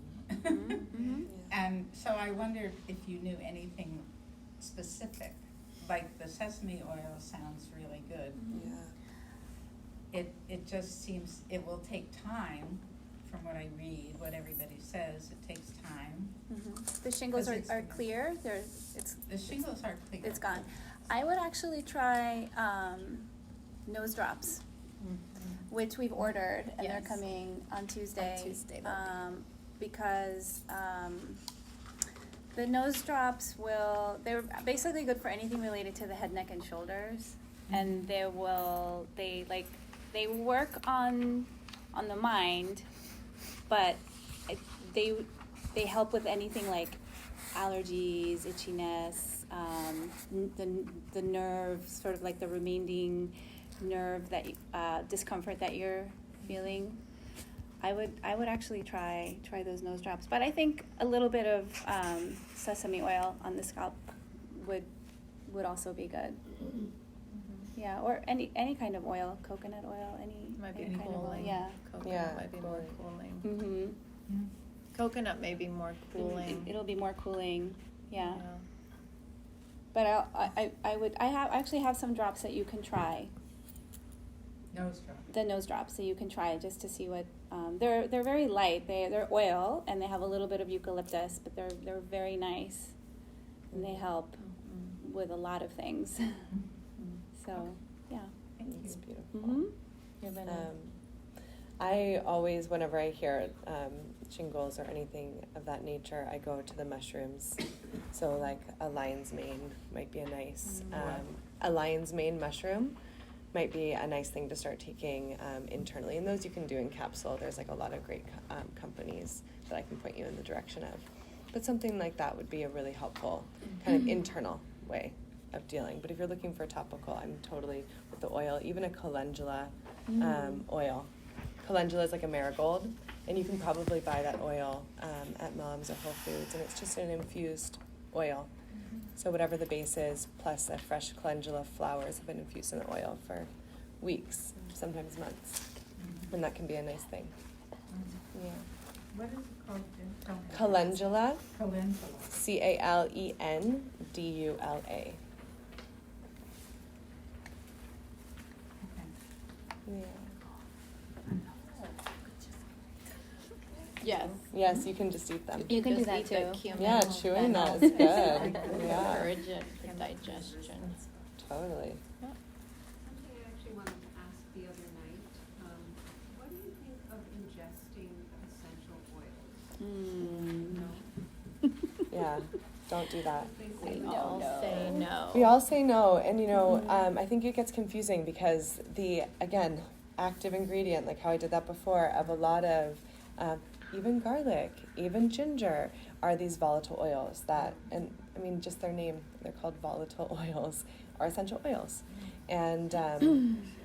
Speaker 8: And so I wondered if you knew anything specific like the sesame oil sounds really good.
Speaker 1: Yeah.
Speaker 8: It just seems, it will take time, from what I read, what everybody says, it takes time.
Speaker 5: The shingles
Speaker 8: 'Cause it's-
Speaker 5: are clear.
Speaker 8: The shingles are clear.
Speaker 5: It's gone. I would actually try nose drops, which we've ordered, and
Speaker 6: Yes.
Speaker 5: they're coming on Tuesday.
Speaker 6: On Tuesday, they'll
Speaker 5: Because the nose drops they're basically good for anything related to the head, neck, and shoulders, and they work on the mind, but they help with anything like allergies, itchiness, the nerves, sort of like the remaining nerve that discomfort that you're feeling. I would actually try those nose drops, but I think a little bit of sesame oil on the scalp would also be good. Yeah, or any kind of oil, coconut oil,
Speaker 6: Might be
Speaker 5: any kind of oil.
Speaker 6: cooling.
Speaker 5: Yeah.
Speaker 6: Coconut
Speaker 1: Yeah,
Speaker 6: might be more cooling.
Speaker 5: Mm-hmm.
Speaker 6: Coconut may be more cooling.
Speaker 5: It'll be more cooling. Yeah. But I actually have some drops that you can try.
Speaker 8: Nose drop.
Speaker 5: The nose drops that you can try just to see what they're very light. They're oil and they have a little bit of eucalyptus, but they're very nice and they help with a lot of things. So yeah.
Speaker 8: Thank
Speaker 1: It's
Speaker 8: you.
Speaker 1: beautiful.
Speaker 5: Mm-hmm.
Speaker 6: You've been
Speaker 1: I always, whenever I hear shingles or anything of that nature, I go to the mushrooms. So like a lion's mane might be a nice, a lion's mane mushroom might be a nice thing to start taking internally. And those you can do in capsule. There's like a lot of great companies that I can point you in the direction of. But something like that would be a really helpful kind of internal way of dealing. But if you're looking for topical, I'm totally with the oil, even a calendula oil. Calendula is like a marigold, and you can probably buy that oil at Mom's or Whole Foods, and it's just an infused oil. So whatever the base is, plus a fresh calendula flowers have been infused in the oil for weeks, sometimes months, and that can be a nice thing. Yeah.
Speaker 2: What is it called?
Speaker 1: Calendula,
Speaker 2: Calendula.
Speaker 1: Calendula.
Speaker 8: Okay.
Speaker 1: Yeah.
Speaker 6: Yes.
Speaker 1: Yes, you can just eat them.
Speaker 5: You can do
Speaker 6: Just
Speaker 5: that
Speaker 6: eat the
Speaker 5: too.
Speaker 6: cumin
Speaker 1: Yeah,
Speaker 6: and
Speaker 1: chewing that
Speaker 6: fennel.
Speaker 1: is good. Yeah,
Speaker 6: Encourage it for digestion.
Speaker 1: totally.
Speaker 9: Something I actually wanted to ask the other night, what do you think of ingesting essential oils? No?
Speaker 1: Yeah, don't do that.
Speaker 9: They
Speaker 6: We
Speaker 9: say
Speaker 6: all say no.
Speaker 1: We all say no, and I think it gets confusing because again, active ingredient, like how I did that before, of a lot of even garlic, even ginger, are these volatile oils that, and I mean, just their name, they're called volatile oils, are essential oils. And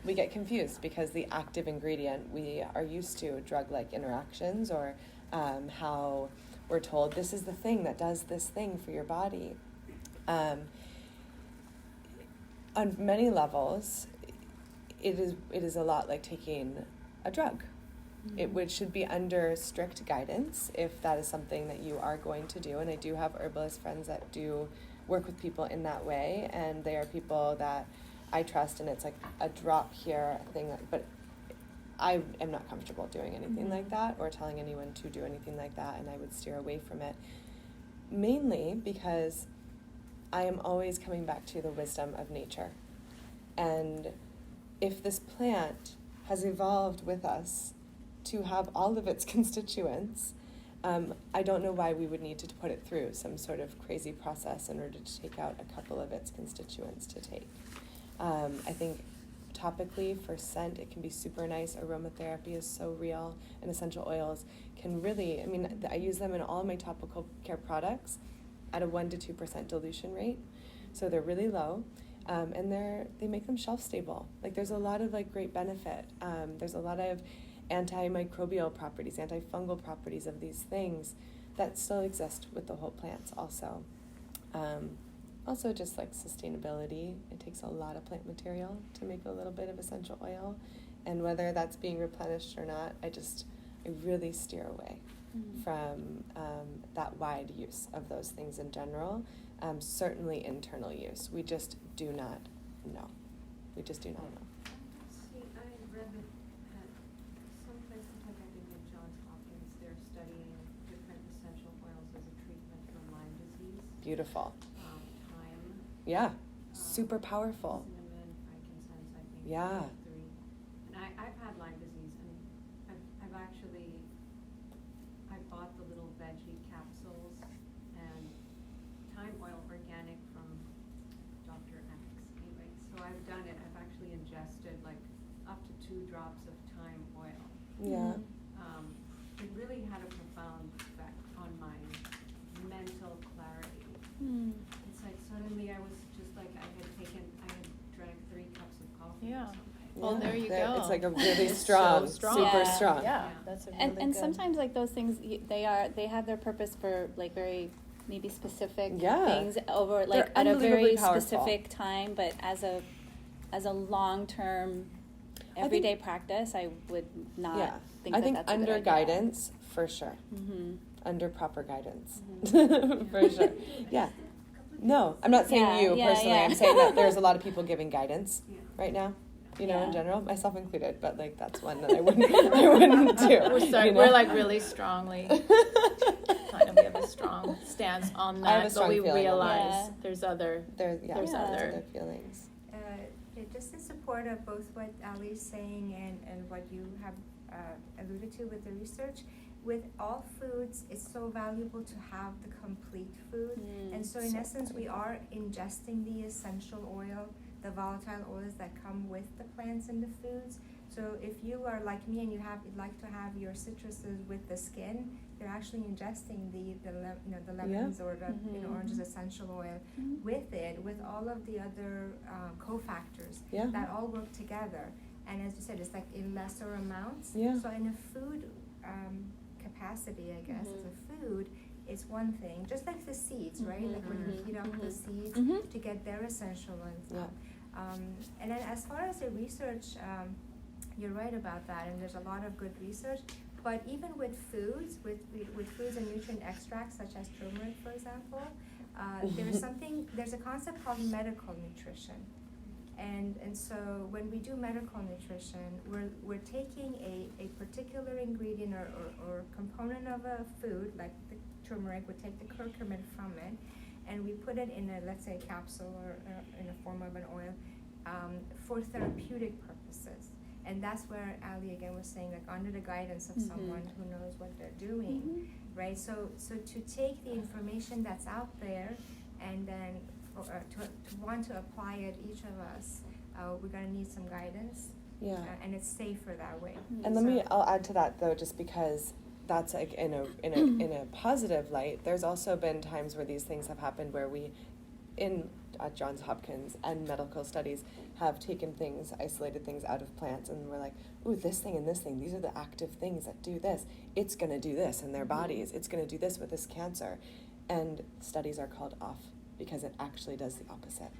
Speaker 1: we get confused because the active ingredient, we are used to drug-like interactions, or how we're told this is the thing that does this thing for your body. On many levels, it is a lot like taking a drug. It should be under strict guidance if that is something that you are going to do. And I do have herbalist friends that do work with people in that way, and they are people that I trust, and it's like a drop here thing. But I am not comfortable doing anything like that or telling anyone to do anything like that, and I would steer away from it. Mainly because I am always coming back to the wisdom of nature. And if this plant has evolved with us to have all of its constituents, I don't know why we would need to put it through some sort of crazy process in order to take out a couple of its constituents to take. I think topically for scent, it can be super nice. Aromatherapy is so real, and essential oils can really, I use them in all of my topical care products at a 1 to 2% dilution rate. So they're really low. And they make them shelf stable. Like there's a lot of great benefit. There's a lot of antimicrobial properties, antifungal properties of these things that still exist with the whole plants also. Also just sustainability. It takes a lot of plant material to make a little bit of essential oil. And whether that's being replenished or not, I really steer away from that wide use of those things in general. Certainly internal use. We just do not know. We just do not know.
Speaker 9: See, I read that at some places, like I think at Johns Hopkins, they're studying different essential oils as a treatment for Lyme disease.
Speaker 1: Beautiful.
Speaker 9: Thyme.
Speaker 1: Yeah. Super powerful.
Speaker 9: Cinnamon, frankincense, I think.
Speaker 1: Yeah.
Speaker 9: are the 3. And I've had Lyme disease, and I've actually, I bought the little veggie capsules and thyme oil organic from Dr. X. Anyway, so I've done it. I've actually ingested like up to 2 drops of thyme oil.
Speaker 1: Yeah.
Speaker 9: It really had a profound effect on my mental clarity. It's like suddenly I was just like I had drank 3 cups of coffee.
Speaker 6: Yeah.
Speaker 9: Or something.
Speaker 6: Well, there you go.
Speaker 1: It's like a really
Speaker 6: It's
Speaker 1: strong,
Speaker 6: so strong.
Speaker 1: super
Speaker 5: Yeah.
Speaker 1: strong.
Speaker 6: Yeah, that's a really
Speaker 5: And
Speaker 6: good.
Speaker 5: sometimes like those things, they have their purpose for like very maybe specific
Speaker 1: Yeah.
Speaker 5: things over like
Speaker 1: They're
Speaker 5: at a very
Speaker 1: unbelievably powerful.
Speaker 5: specific time, but as a long-term
Speaker 1: think-
Speaker 5: everyday practice, I would not
Speaker 1: Yeah.
Speaker 5: think
Speaker 1: I
Speaker 5: that
Speaker 1: think
Speaker 5: that's a
Speaker 1: under
Speaker 5: good idea.
Speaker 1: guidance, for sure.
Speaker 5: Mm-hmm.
Speaker 1: Under proper guidance.
Speaker 5: Mhm.
Speaker 1: For sure. Yeah. No, I'm not saying
Speaker 5: Yeah,
Speaker 1: you
Speaker 5: yeah,
Speaker 1: personally.
Speaker 5: yeah.
Speaker 1: I'm saying that there's a lot of people giving guidance
Speaker 9: Yeah.
Speaker 1: right now. You know, in
Speaker 5: Yeah.
Speaker 1: general, myself included, but like that's one that I wouldn't do.
Speaker 6: We're
Speaker 1: you know?
Speaker 6: we're like really strongly kind of, we have a strong stance on
Speaker 1: I have a
Speaker 6: that, but
Speaker 1: strong
Speaker 6: we
Speaker 1: feeling on
Speaker 6: realize
Speaker 5: that.
Speaker 6: there's other,
Speaker 1: There's
Speaker 6: There's
Speaker 1: other feelings.
Speaker 3: Yeah, just in support of both what Ali is saying and what you have alluded to with the research, with all foods, it's so valuable to have the complete food. And so in
Speaker 1: So
Speaker 3: essence, we are ingesting the essential oil, the volatile oils that come with the plants and the foods. So if you are like me and you'd like to have your citruses with the skin, you're actually ingesting the lemons or the oranges essential oil with it, with all of the other cofactors
Speaker 1: Yeah.
Speaker 3: that all work together. And as you said, it's like in lesser amounts.
Speaker 1: Yeah.
Speaker 3: So in a food capacity, I guess, as a food, it's one thing. Just like the seeds, right? Like when you heat up the seeds to get their essential oils
Speaker 1: Yeah.
Speaker 3: out. And then as far as the research, you're right about that, and there's a lot of good research. But even with foods, with foods and nutrient extracts such as turmeric, for example, there's a concept called medical nutrition. And so when we do medical nutrition, we're taking a particular ingredient or component of a food, like the turmeric, we take the curcumin from it, and we put it in a, let's say, capsule or in a form of an oil for therapeutic purposes. And that's where Ali again was saying, like under the guidance of someone who knows what they're doing, right? So to take the information that's out there and then to want to apply it, each of us, we're gonna need some guidance.
Speaker 1: Yeah.
Speaker 3: And it's safer that way.
Speaker 1: And I'll add to that though, just because that's like in a positive light. There's also been times where these things have happened where we, at Johns Hopkins and medical studies, have taken things, isolated things out of plants, and we're like, ooh, this thing and this thing, these are the active things that do this. It's gonna do this in their bodies. It's gonna do this with this cancer. And studies are called off because it actually does the opposite.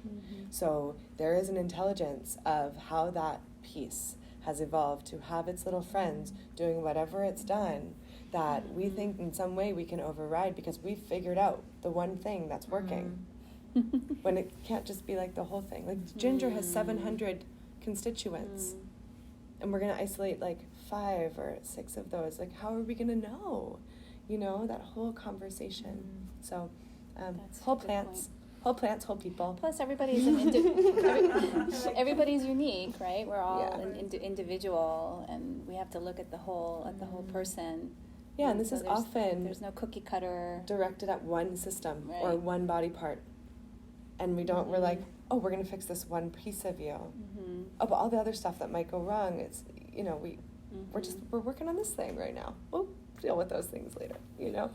Speaker 1: So there is an intelligence of how that piece has evolved to have its little friends doing whatever it's done that we think in some way we can override because we figured out the one thing that's working. When it can't just be like the whole thing. Like ginger has 700 constituents and we're going to isolate like 5 or 6 of those. Like how are we going to know? You know, that whole conversation. So
Speaker 5: That's
Speaker 1: whole
Speaker 5: a good
Speaker 1: plants, whole plants, whole people.
Speaker 5: Plus, everybody's everybody's unique, right? We're all
Speaker 1: Yeah.
Speaker 5: an individual, and we have to look at the whole person.
Speaker 1: Yeah, and this
Speaker 5: So
Speaker 1: is
Speaker 5: there's
Speaker 1: often
Speaker 5: no cookie cutter.
Speaker 1: directed at one system or
Speaker 5: Right.
Speaker 1: one body part. And we're like, oh, we're going to fix this one piece of you. Oh, but all the other stuff that might go wrong, it's, you know, we're working on this thing right now. We'll deal with those things later, you know?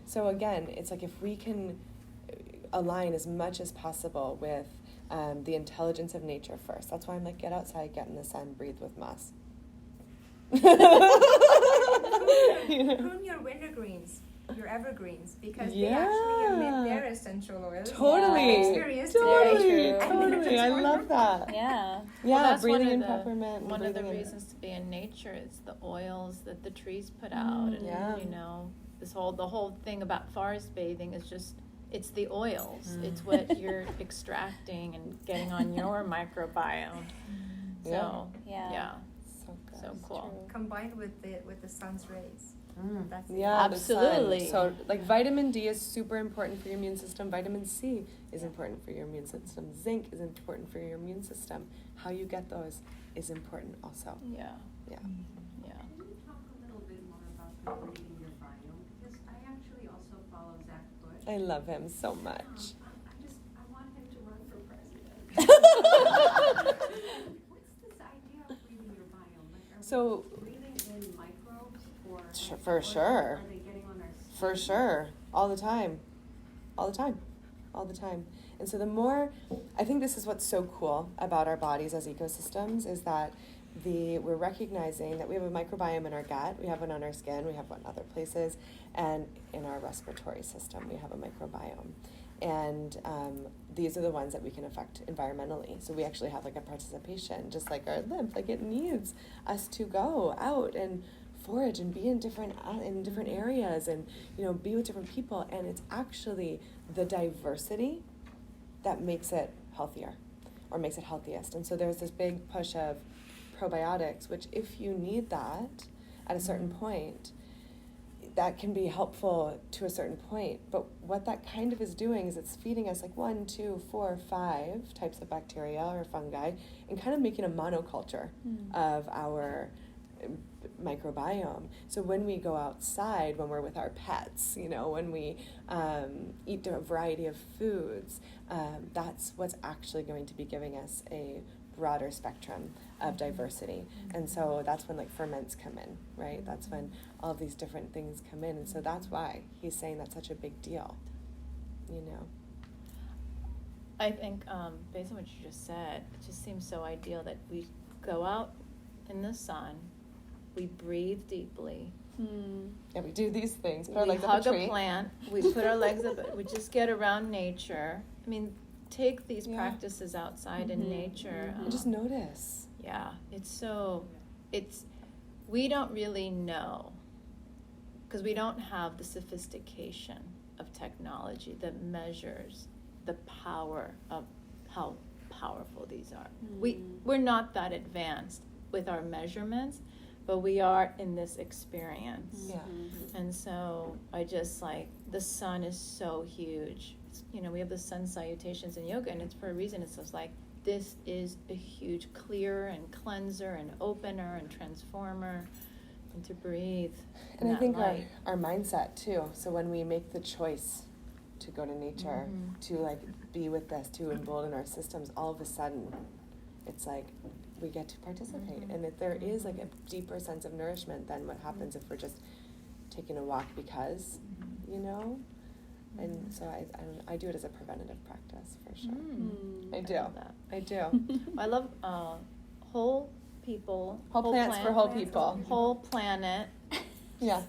Speaker 1: So again, it's like if we can align as much as possible with the intelligence of nature first. That's why I'm like, get outside, get in the sun, breathe with moss.
Speaker 3: Prune your wintergreens, your evergreens, because they actually emit their essential oils.
Speaker 1: Totally.
Speaker 3: I've experienced
Speaker 1: Totally.
Speaker 3: it.
Speaker 1: I love that.
Speaker 5: Yeah.
Speaker 6: Well, that's
Speaker 1: breathing in
Speaker 6: one of the
Speaker 1: peppermint.
Speaker 6: one of the
Speaker 1: breathing in-
Speaker 6: reasons to be in nature is the oils that the trees put out, and
Speaker 1: Yeah.
Speaker 6: you know, the whole thing about forest bathing is just it's the oils. It's what you're extracting and getting on your microbiome. So,
Speaker 5: Yeah.
Speaker 1: So good.
Speaker 6: so cool.
Speaker 3: Combined with the sun's rays. That's
Speaker 1: Yeah, the sun.
Speaker 6: Absolutely.
Speaker 1: So, like, vitamin D is super important for your immune system. Vitamin C is important for your immune system. Zinc is important for your immune system. How you get those is important also.
Speaker 6: Yeah,
Speaker 1: Yeah.
Speaker 6: yeah.
Speaker 9: Can you talk a little bit more about the reading your biome? Because I actually also follow Zach Bush.
Speaker 1: I love him so much.
Speaker 9: I want him to run for president. What's this idea of reading your biome? Like, are
Speaker 1: So-
Speaker 9: we breathing in microbes or
Speaker 1: For sure.
Speaker 9: Are they getting on our skin?
Speaker 1: For sure. All the time. All the time. All the time. And so the more, I think this is what's so cool about our bodies as ecosystems is that we're recognizing that we have a microbiome in our gut, we have one on our skin, we have one in other places, and in our respiratory system we have a microbiome. And these are the ones that we can affect environmentally. So we actually have like a participation, just like our lymph, like it needs us to go out and forage and be in different areas and, you know, be with different people. And it's actually the diversity that makes it healthier or makes it healthiest. And so there's this big push of probiotics, which if you need that at a certain point, that can be helpful to a certain point. But what that kind of is doing is it's feeding us like 1, 2, 4, 5 types of bacteria or fungi and kind of making a monoculture of our microbiome. So when we go outside, when we're with our pets, you know, when we eat a variety of foods, that's what's actually going to be giving us a broader spectrum of diversity. And so that's when like ferments come in, right? That's when all these different things come in. And so that's why he's saying that's such a big deal, you know.
Speaker 6: I think, based on what you just said, it just seems so ideal that we go out in the sun, we breathe deeply.
Speaker 1: Yeah, we do these things. Put our
Speaker 6: We
Speaker 1: legs up
Speaker 6: hug
Speaker 1: a
Speaker 6: a
Speaker 1: tree.
Speaker 6: plant. We put our legs up. We just get around nature. I mean, take these practices outside in nature.
Speaker 1: And just notice.
Speaker 6: Yeah, we don't really know because we don't have the sophistication of technology that measures the power of how powerful these are. We're not that advanced with our measurements, but we are in this experience.
Speaker 1: Yeah.
Speaker 6: And so I just like, the sun is so huge. You know, we have the sun salutations in yoga, and it's for a reason. It's just like, this is a huge clearer and cleanser and opener and transformer, and to breathe in
Speaker 1: And I
Speaker 6: that
Speaker 1: think
Speaker 6: light.
Speaker 1: our mindset too. So when we make the choice to go to nature, to like be with this, to embolden our systems, all of a sudden, it's like we get to participate. And if there is like a deeper sense of nourishment than what happens if we're just taking a walk because, you know? And so I do it as a preventative practice for sure. I do.
Speaker 6: love that.
Speaker 1: I do.
Speaker 6: I love whole people.
Speaker 1: Whole plants for whole people.
Speaker 6: Whole planet.
Speaker 1: Yeah.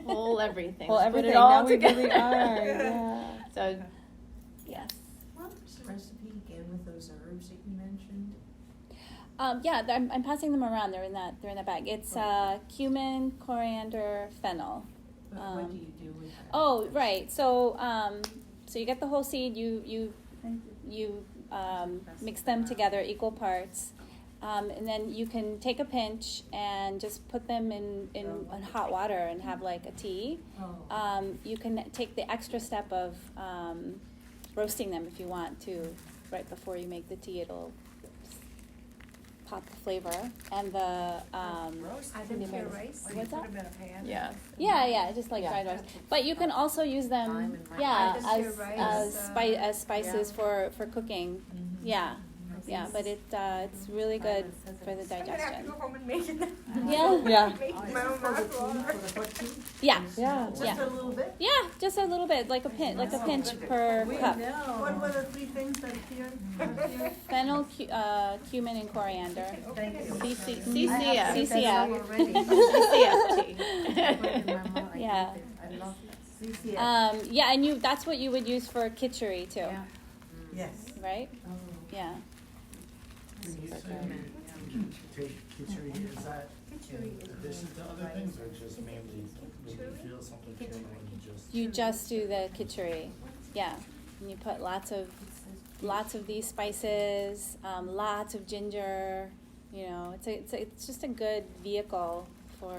Speaker 6: Whole everything.
Speaker 1: Well,
Speaker 6: Let's
Speaker 1: everything.
Speaker 6: Put it all
Speaker 1: Now
Speaker 6: together.
Speaker 1: we really are. Yeah.
Speaker 6: So, yes.
Speaker 2: What was the recipe again with those herbs that you mentioned?
Speaker 5: I'm passing them around. They're in that bag. It's cumin, coriander, fennel.
Speaker 2: What do you do with that?
Speaker 5: Oh, right. So so you get the whole seed. You mix them together equal parts, and then you can take a pinch and just put them in hot water and have like a tea. You can take the extra step of roasting them if you want to. Right before you make the tea, it'll pop the flavor and the
Speaker 3: Add them to your rice.
Speaker 5: What's that?
Speaker 6: Yeah.
Speaker 5: Yeah, just like
Speaker 1: Yeah.
Speaker 5: fried rice. But you can also use them,
Speaker 3: Add them to your rice,
Speaker 5: as spices for cooking. Yeah, but it's really good for the
Speaker 3: I'm gonna have to
Speaker 5: digestion.
Speaker 3: go home and make it.
Speaker 5: Yeah,
Speaker 1: Yeah.
Speaker 3: Make
Speaker 2: Oh,
Speaker 3: my own
Speaker 2: for the
Speaker 3: mouth
Speaker 2: tea,
Speaker 3: water.
Speaker 2: for the hot tea?
Speaker 5: yeah,
Speaker 1: Yeah.
Speaker 2: Just
Speaker 5: Yeah.
Speaker 2: a little bit?
Speaker 5: yeah. Just a little bit, like a pinch per cup.
Speaker 2: What were the 3 things that appeared?
Speaker 5: Fennel, cumin, and coriander.
Speaker 2: Thank you.
Speaker 6: CCF.
Speaker 5: CCF.
Speaker 6: CCF.
Speaker 5: Yeah.
Speaker 2: I love CCF.
Speaker 5: Yeah, and that's what you would use for kitchari too,
Speaker 2: Yes.
Speaker 5: right?
Speaker 2: Oh.
Speaker 5: Yeah.
Speaker 10: When you say take kitchari, is that in addition to other things, or just mainly when you feel something killing when you just?
Speaker 5: You just do the kitchari. Yeah, and you put lots of these spices, lots of ginger. You know, it's just a good vehicle for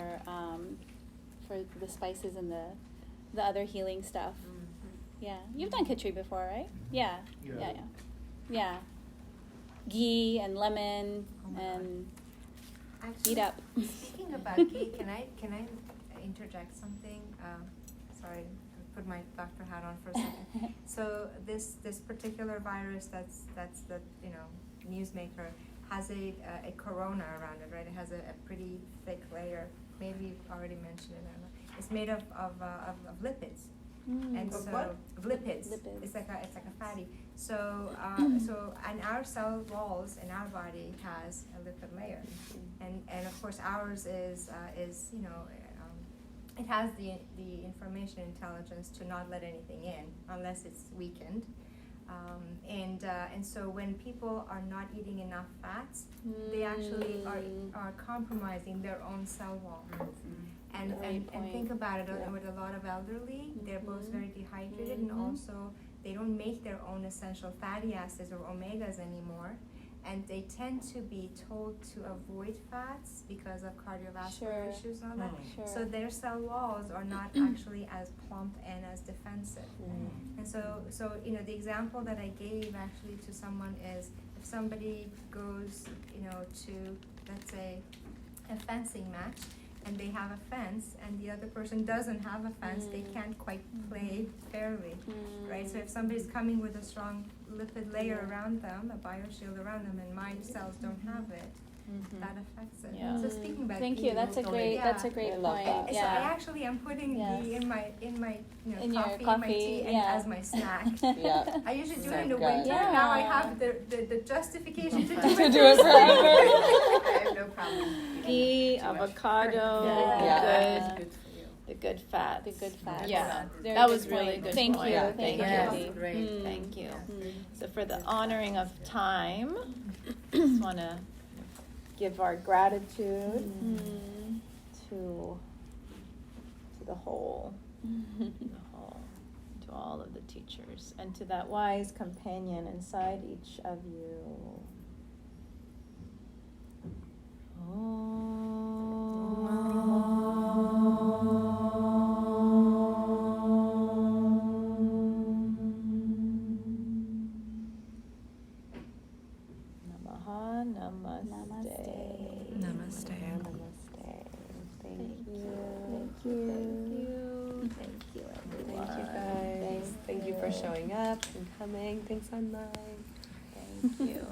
Speaker 5: the spices and the other healing stuff. Yeah, you've done kitchari before, right? Yeah. Ghee and lemon and
Speaker 3: Actually,
Speaker 5: eat up.
Speaker 3: Speaking about ghee, can I interject something? Sorry, I put my doctor hat on for a second. So this particular virus that's the newsmaker has a corona around it, right? It has a pretty thick layer. Maybe you've already mentioned it. I don't know. It's made of lipids. And
Speaker 8: Of
Speaker 3: so
Speaker 8: what?
Speaker 3: lipids.
Speaker 5: Lipids.
Speaker 3: It's like a fatty. So and our cell walls in our body has a lipid layer, and of course ours is it has the information intelligence to not let anything in unless it's weakened. And so when people are not eating enough fats, they actually are compromising their own cell wall. And think about it, with a lot of elderly, they're both very dehydrated, and also they don't make their own essential fatty acids or omegas anymore, and they tend to be told to avoid fats because of cardiovascular issues and all that. So their cell walls are not actually as plump and as defensive. And so the example that I gave actually to someone is, if somebody goes to, let's say, a fencing match, and they have a fence, and the other person doesn't have a fence, they can't quite play fairly, right? So if somebody's coming with a strong lipid layer around them, a bioshield around them, and my cells don't have it, that affects it.
Speaker 6: Yeah.
Speaker 3: So speaking about
Speaker 5: Thank
Speaker 3: ghee,
Speaker 5: you. That's a great
Speaker 8: love
Speaker 5: point.
Speaker 8: that.
Speaker 3: so
Speaker 5: Yeah.
Speaker 3: I actually am putting ghee in my
Speaker 5: In your
Speaker 3: coffee, my
Speaker 5: coffee,
Speaker 3: tea, and
Speaker 5: yeah.
Speaker 3: as my snack.
Speaker 8: Yeah.
Speaker 3: I usually do
Speaker 8: So
Speaker 3: it in the
Speaker 8: good.
Speaker 3: winter.
Speaker 5: Yeah.
Speaker 3: Now I have the justification to do
Speaker 8: To
Speaker 3: it.
Speaker 8: do it forever.
Speaker 4: I have no problem eating
Speaker 6: Ghee,
Speaker 4: too much.
Speaker 6: avocado,
Speaker 5: Yeah.
Speaker 6: the good fat.
Speaker 5: The good fat.
Speaker 6: Yeah,
Speaker 5: Very
Speaker 6: that
Speaker 5: good
Speaker 6: was really
Speaker 5: point.
Speaker 6: good
Speaker 5: Thank
Speaker 6: point.
Speaker 5: you.
Speaker 6: Yeah,
Speaker 5: Thank
Speaker 6: thank
Speaker 5: you.
Speaker 6: you.
Speaker 4: Great.
Speaker 6: Thank you.
Speaker 5: Mm.
Speaker 6: So for the honoring of time, just want to give our gratitude to the whole, to all of the teachers, and to that wise companion inside each of you. Namaha, namaste.
Speaker 1: Namaste.
Speaker 6: Namaste. Thank you.
Speaker 5: Thank you.
Speaker 6: Thank you,
Speaker 1: Thank you
Speaker 6: everyone.
Speaker 1: guys. Thank you for showing up and coming. Thanks online.
Speaker 6: Thank you.